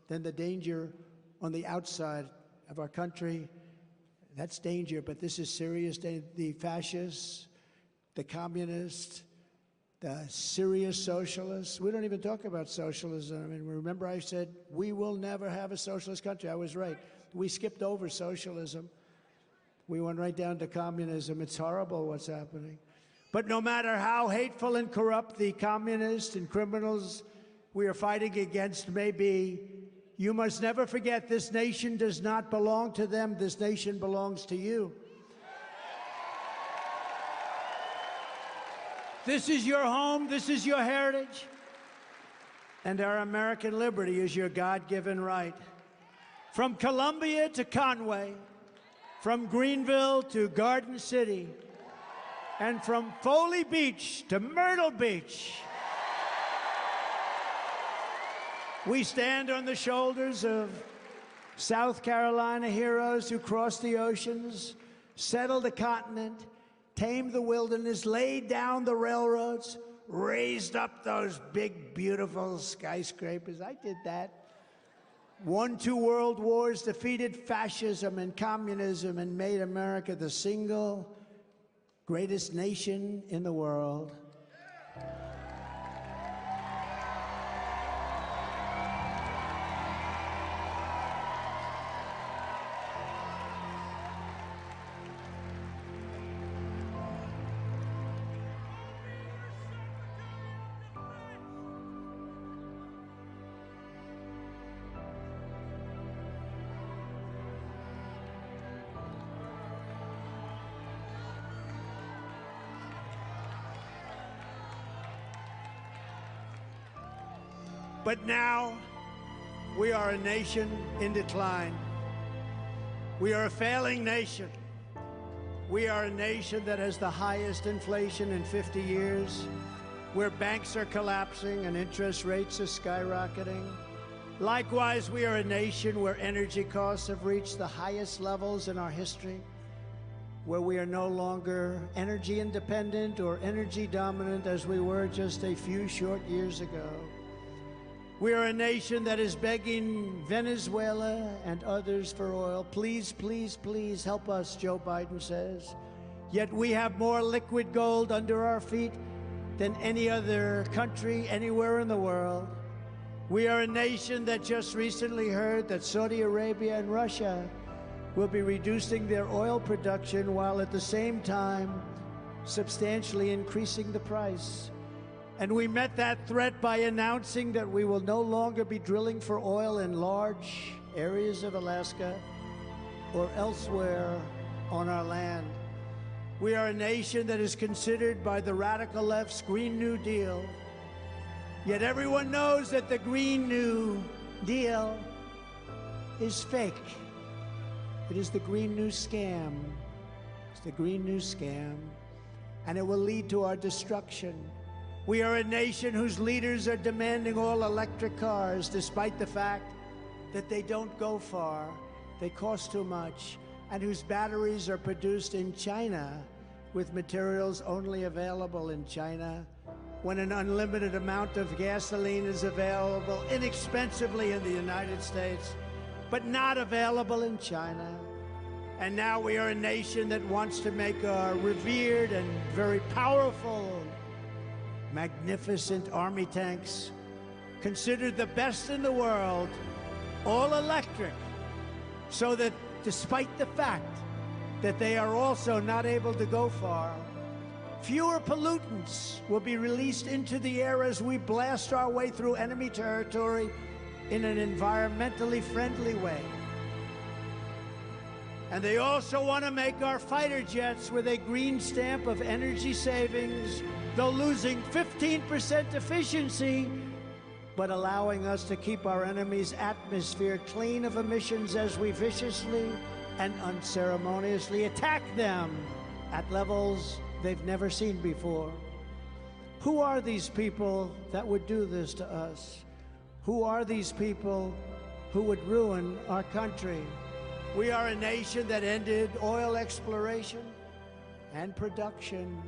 than the danger on the outside of our country. That's danger, but this is serious danger. The fascists, the communists, the serious socialists. We don't even talk about socialism. I mean, remember I said, we will never have a socialist country. I was right. We skipped over socialism. We went right down to communism. It's horrible what's happening. But no matter how hateful and corrupt the communists and criminals we are fighting against may be, you must never forget this nation does not belong to them. This nation belongs to you. This is your home. This is your heritage. And our American liberty is your God-given right. From Columbia to Conway, from Greenville to Garden City, and from Foley Beach to Myrtle Beach, we stand on the shoulders of South Carolina heroes who crossed the oceans, settled the continent, tamed the wilderness, laid down the railroads, raised up those big, beautiful skyscrapers. I did that. Won 2 world wars, defeated fascism and communism, and made America the single greatest nation in the world. But now, we are a nation in decline. We are a failing nation. We are a nation that has the highest inflation in 50 years, where banks are collapsing and interest rates are skyrocketing. Likewise, we are a nation where energy costs have reached the highest levels in our history, where we are no longer energy independent or energy dominant as we were just a few short years ago. We are a nation that is begging Venezuela and others for oil. Please, please, please help us, Joe Biden says. Yet we have more liquid gold under our feet than any other country anywhere in the world. We are a nation that just recently heard that Saudi Arabia and Russia will be reducing their oil production while at the same time substantially increasing the price. And we met that threat by announcing that we will no longer be drilling for oil in large areas of Alaska or elsewhere on our land. We are a nation that is considered by the radical left's Green New Deal. Yet everyone knows that the Green New Deal is fake. It is the Green New Scam. It's the Green New Scam. and it will lead to our destruction. We are a nation whose leaders are demanding all electric cars, despite the fact that they don't go far, they cost too much, and whose batteries are produced in China with materials only available in China, when an unlimited amount of gasoline is available inexpensively in the United States, but not available in China. And now we are a nation that wants to make our revered and very powerful, magnificent army tanks, considered the best in the world, all electric, so that despite the fact that they are also not able to go far, fewer pollutants will be released into the air as we blast our way through enemy territory in an environmentally friendly way. And they also want to make our fighter jets with a green stamp of energy savings, though losing 15% efficiency, but allowing us to keep our enemy's atmosphere clean of emissions as we viciously and unceremoniously attack them at levels they've never seen before. Who are these people that would do this to us? Who are these people who would ruin our country? We are a nation that ended oil exploration and production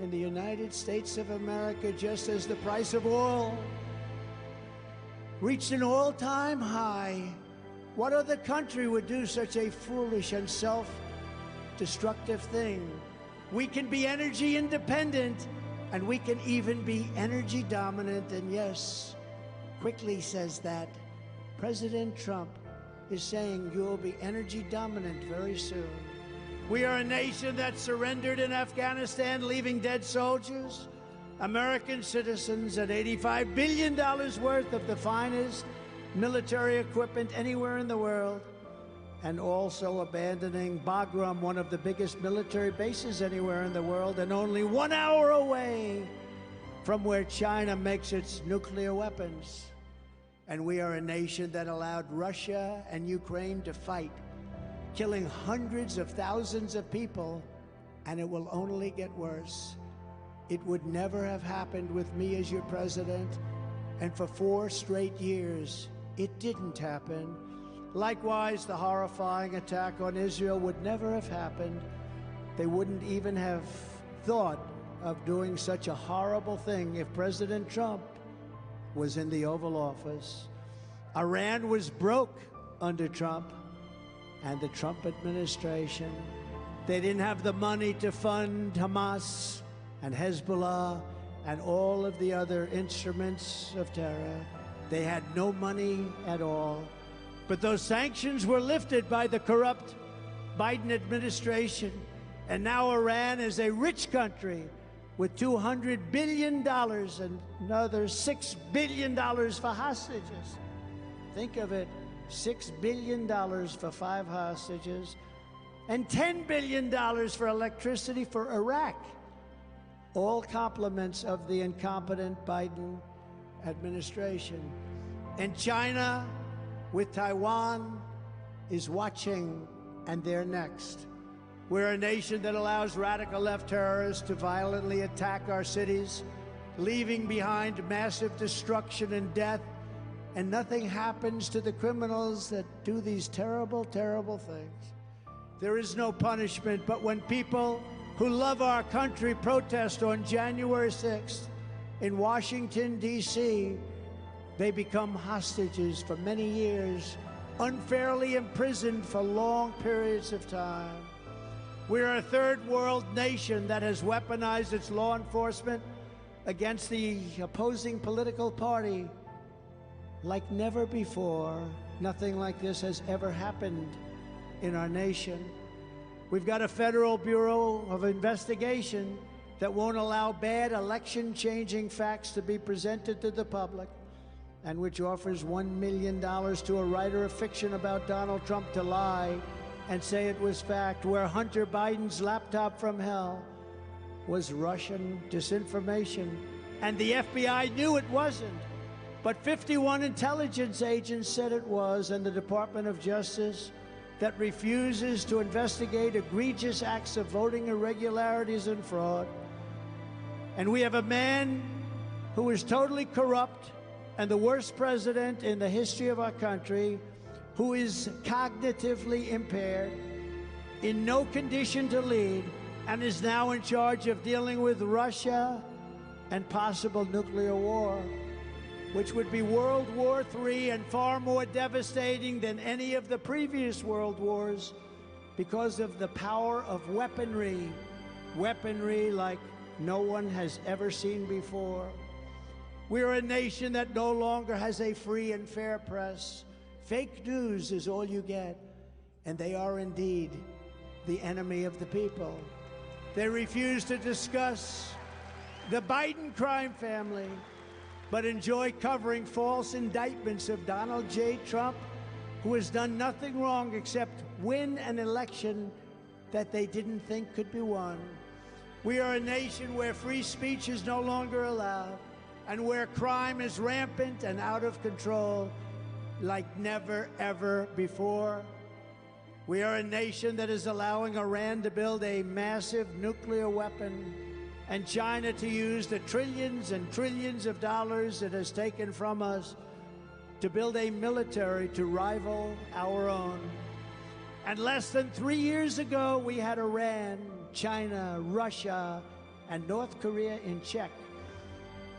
in the United States of America just as the price of oil reached an all-time high. What other country would do such a foolish and self-destructive thing? We can be energy independent, and we can even be energy dominant. And yes, quickly says that President Trump is saying you will be energy dominant very soon. We are a nation that surrendered in Afghanistan, leaving dead soldiers, American citizens, and $85 billion worth of the finest military equipment anywhere in the world, and also abandoning Bagram, one of the biggest military bases anywhere in the world, and only 1 hour away from where China makes its nuclear weapons. And we are a nation that allowed Russia and Ukraine to fight, killing hundreds of thousands of people, and it will only get worse. It would never have happened with me as your president, and for 4 straight years, it didn't happen. Likewise, the horrifying attack on Israel would never have happened. They wouldn't even have thought of doing such a horrible thing if President Trump was in the Oval Office. Iran was broke under Trump and the Trump administration. They didn't have the money to fund Hamas and Hezbollah and all of the other instruments of terror. They had no money at all. But those sanctions were lifted by the corrupt Biden administration. And now Iran is a rich country with $200 billion and another $6 billion for hostages. Think of it, $6 billion for 5 hostages and $10 billion for electricity for Iraq. All compliments of the incompetent Biden administration. And China, with Taiwan, is watching, and they're next. We're a nation that allows radical left terrorists to violently attack our cities, leaving behind massive destruction and death, and nothing happens to the criminals that do these terrible, terrible things. There is no punishment, but when people who love our country protest on January 6th in Washington, D.C., they become hostages for many years, unfairly imprisoned for long periods of time. We're a third world nation that has weaponized its law enforcement against the opposing political party like never before. Nothing like this has ever happened in our nation. We've got a Federal Bureau of Investigation that won't allow bad election-changing facts to be presented to the public, and which offers $1 million to a writer of fiction about Donald Trump to lie and say it was fact, where Hunter Biden's laptop from hell was Russian disinformation, and the FBI knew it wasn't, but 51 intelligence agents said it was, and the Department of Justice that refuses to investigate egregious acts of voting irregularities and fraud And we have a man who is totally corrupt and the worst president in the history of our country, who is cognitively impaired, in no condition to lead, and is now in charge of dealing with Russia and possible nuclear war, which would be World War III and far more devastating than any of the previous world wars because of the power of weaponry like no one has ever seen before. We're a nation that no longer has a free and fair press. Fake news is all you get, and they are indeed the enemy of the people. They refuse to discuss the Biden crime family, but enjoy covering false indictments of Donald J. Trump, who has done nothing wrong except win an election that they didn't think could be won. We are a nation where free speech is no longer allowed, and where crime is rampant and out of control like never, ever before. We are a nation that is allowing Iran to build a massive nuclear weapon and China to use the trillions and trillions of dollars it has taken from us to build a military to rival our own. And less than 3 years ago, we had Iran, China, Russia, and North Korea in check.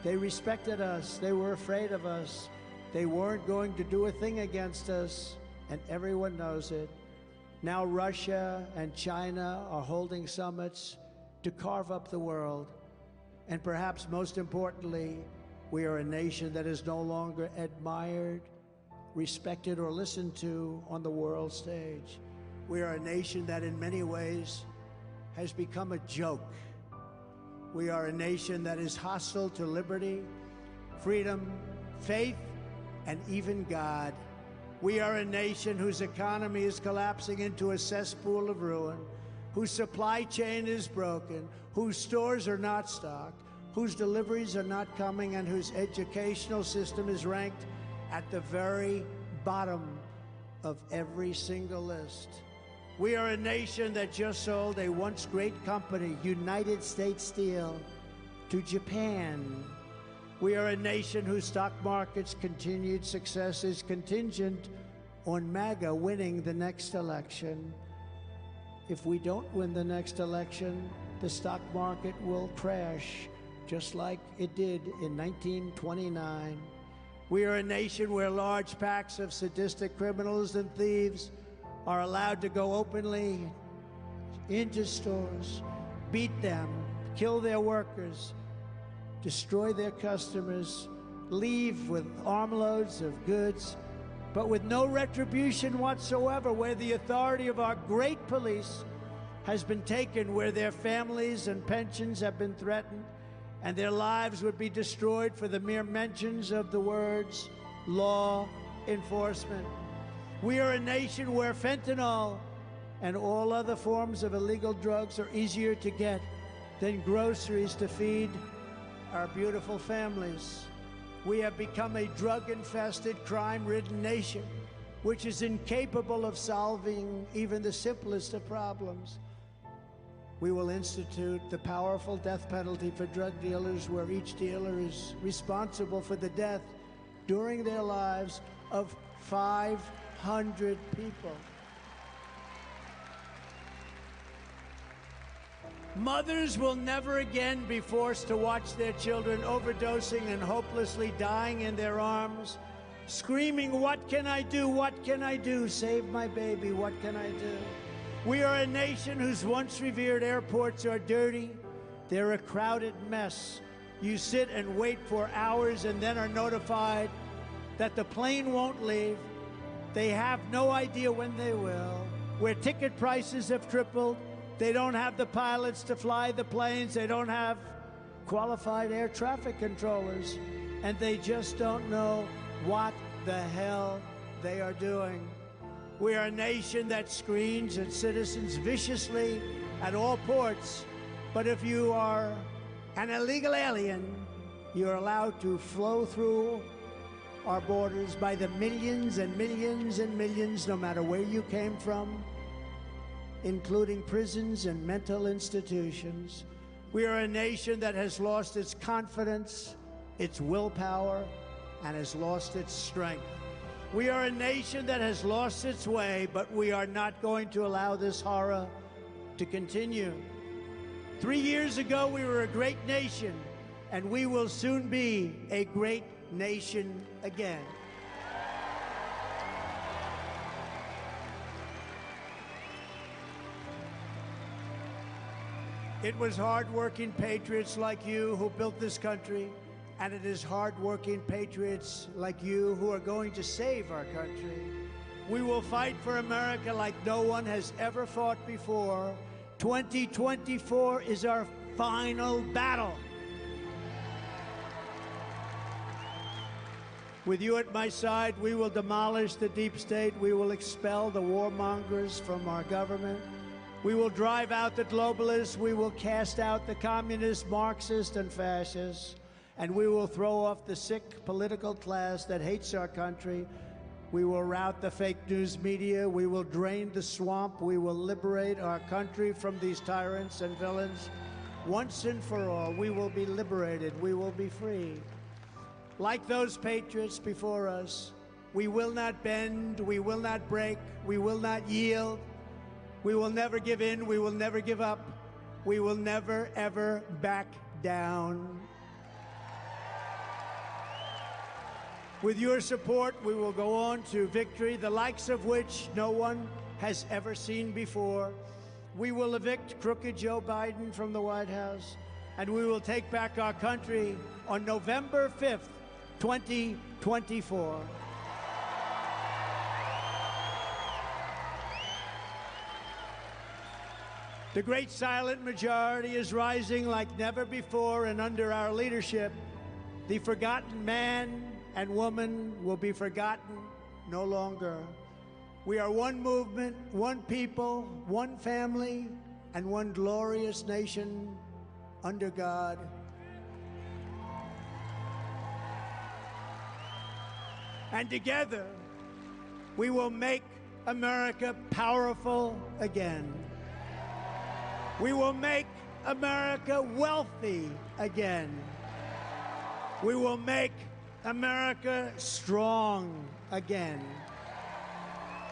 They respected us. They were afraid of us. They weren't going to do a thing against us, and everyone knows it. Now Russia and China are holding summits to carve up the world. And perhaps most importantly, we are a nation that is no longer admired, respected, or listened to on the world stage. We are a nation that in many ways has become a joke. We are a nation that is hostile to liberty, freedom, faith, and even God. We are a nation whose economy is collapsing into a cesspool of ruin, whose supply chain is broken, whose stores are not stocked, whose deliveries are not coming, and whose educational system is ranked at the very bottom of every single list. We are a nation that just sold a once great company, United States Steel, to Japan. We are a nation whose stock market's continued success is contingent on MAGA winning the next election. If we don't win the next election, the stock market will crash, just like it did in 1929. We are a nation where large packs of sadistic criminals and thieves are allowed to go openly into stores, beat them, kill their workers, destroy their customers, leave with armloads of goods, but with no retribution whatsoever, where the authority of our great police has been taken, where their families and pensions have been threatened, and their lives would be destroyed for the mere mentions of the words law enforcement. We are a nation where fentanyl and all other forms of illegal drugs are easier to get than groceries to feed our beautiful families. We have become a drug-infested, crime-ridden nation, which is incapable of solving even the simplest of problems. We will institute the powerful death penalty for drug dealers, where each dealer is responsible for the death during their lives of 500 people. Mothers will never again be forced to watch their children overdosing and hopelessly dying in their arms, screaming, "What can I do? What can I do? Save my baby, what can I do?" We are a nation whose once revered airports are dirty. They're a crowded mess. You sit and wait for hours and then are notified that the plane won't leave. They have no idea when they will. Where ticket prices have tripled. They don't have the pilots to fly the planes. They don't have qualified air traffic controllers. And they just don't know what the hell they are doing. We are a nation that screens at citizens viciously at all ports. But if you are an illegal alien, you're allowed to flow through our borders by the millions and millions and millions, no matter where you came from, including prisons and mental institutions. We are a nation that has lost its confidence, its willpower, and has lost its strength. We are a nation that has lost its way, but we are not going to allow this horror to continue. 3 years ago, we were a great nation, and we will soon be a great nation again. It was hard-working patriots like you who built this country, and it is hard-working patriots like you who are going to save our country. We will fight for America like no one has ever fought before. 2024 is our final battle. With you at my side, we will demolish the deep state. We will expel the warmongers from our government. We will drive out the globalists. We will cast out the communists, Marxists, and fascists. And we will throw off the sick political class that hates our country. We will rout the fake news media. We will drain the swamp. We will liberate our country from these tyrants and villains. Once and for all, we will be liberated. We will be free. Like those patriots before us, we will not bend. We will not break. We will not yield. We will never give in. We will never give up. We will never, ever back down. With your support, we will go on to victory, the likes of which no one has ever seen before. We will evict crooked Joe Biden from the White House, and we will take back our country on November 5th, 2024. The great silent majority is rising like never before, and under our leadership, the forgotten man and woman will be forgotten no longer. We are one movement, one people, one family, and one glorious nation under God. And together, we will make America powerful again. We will make America wealthy again. We will make America strong again.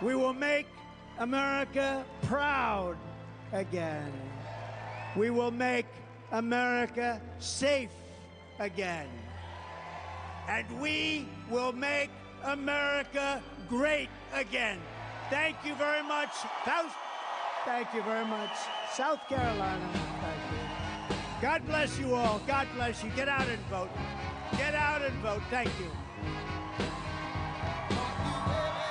We will make America proud again. We will make America safe again. And we will make America great again. Thank you very much. Thank you very much. South Carolina, thank you. God bless you all. God bless you. Get out and vote. Get out and vote. Thank you.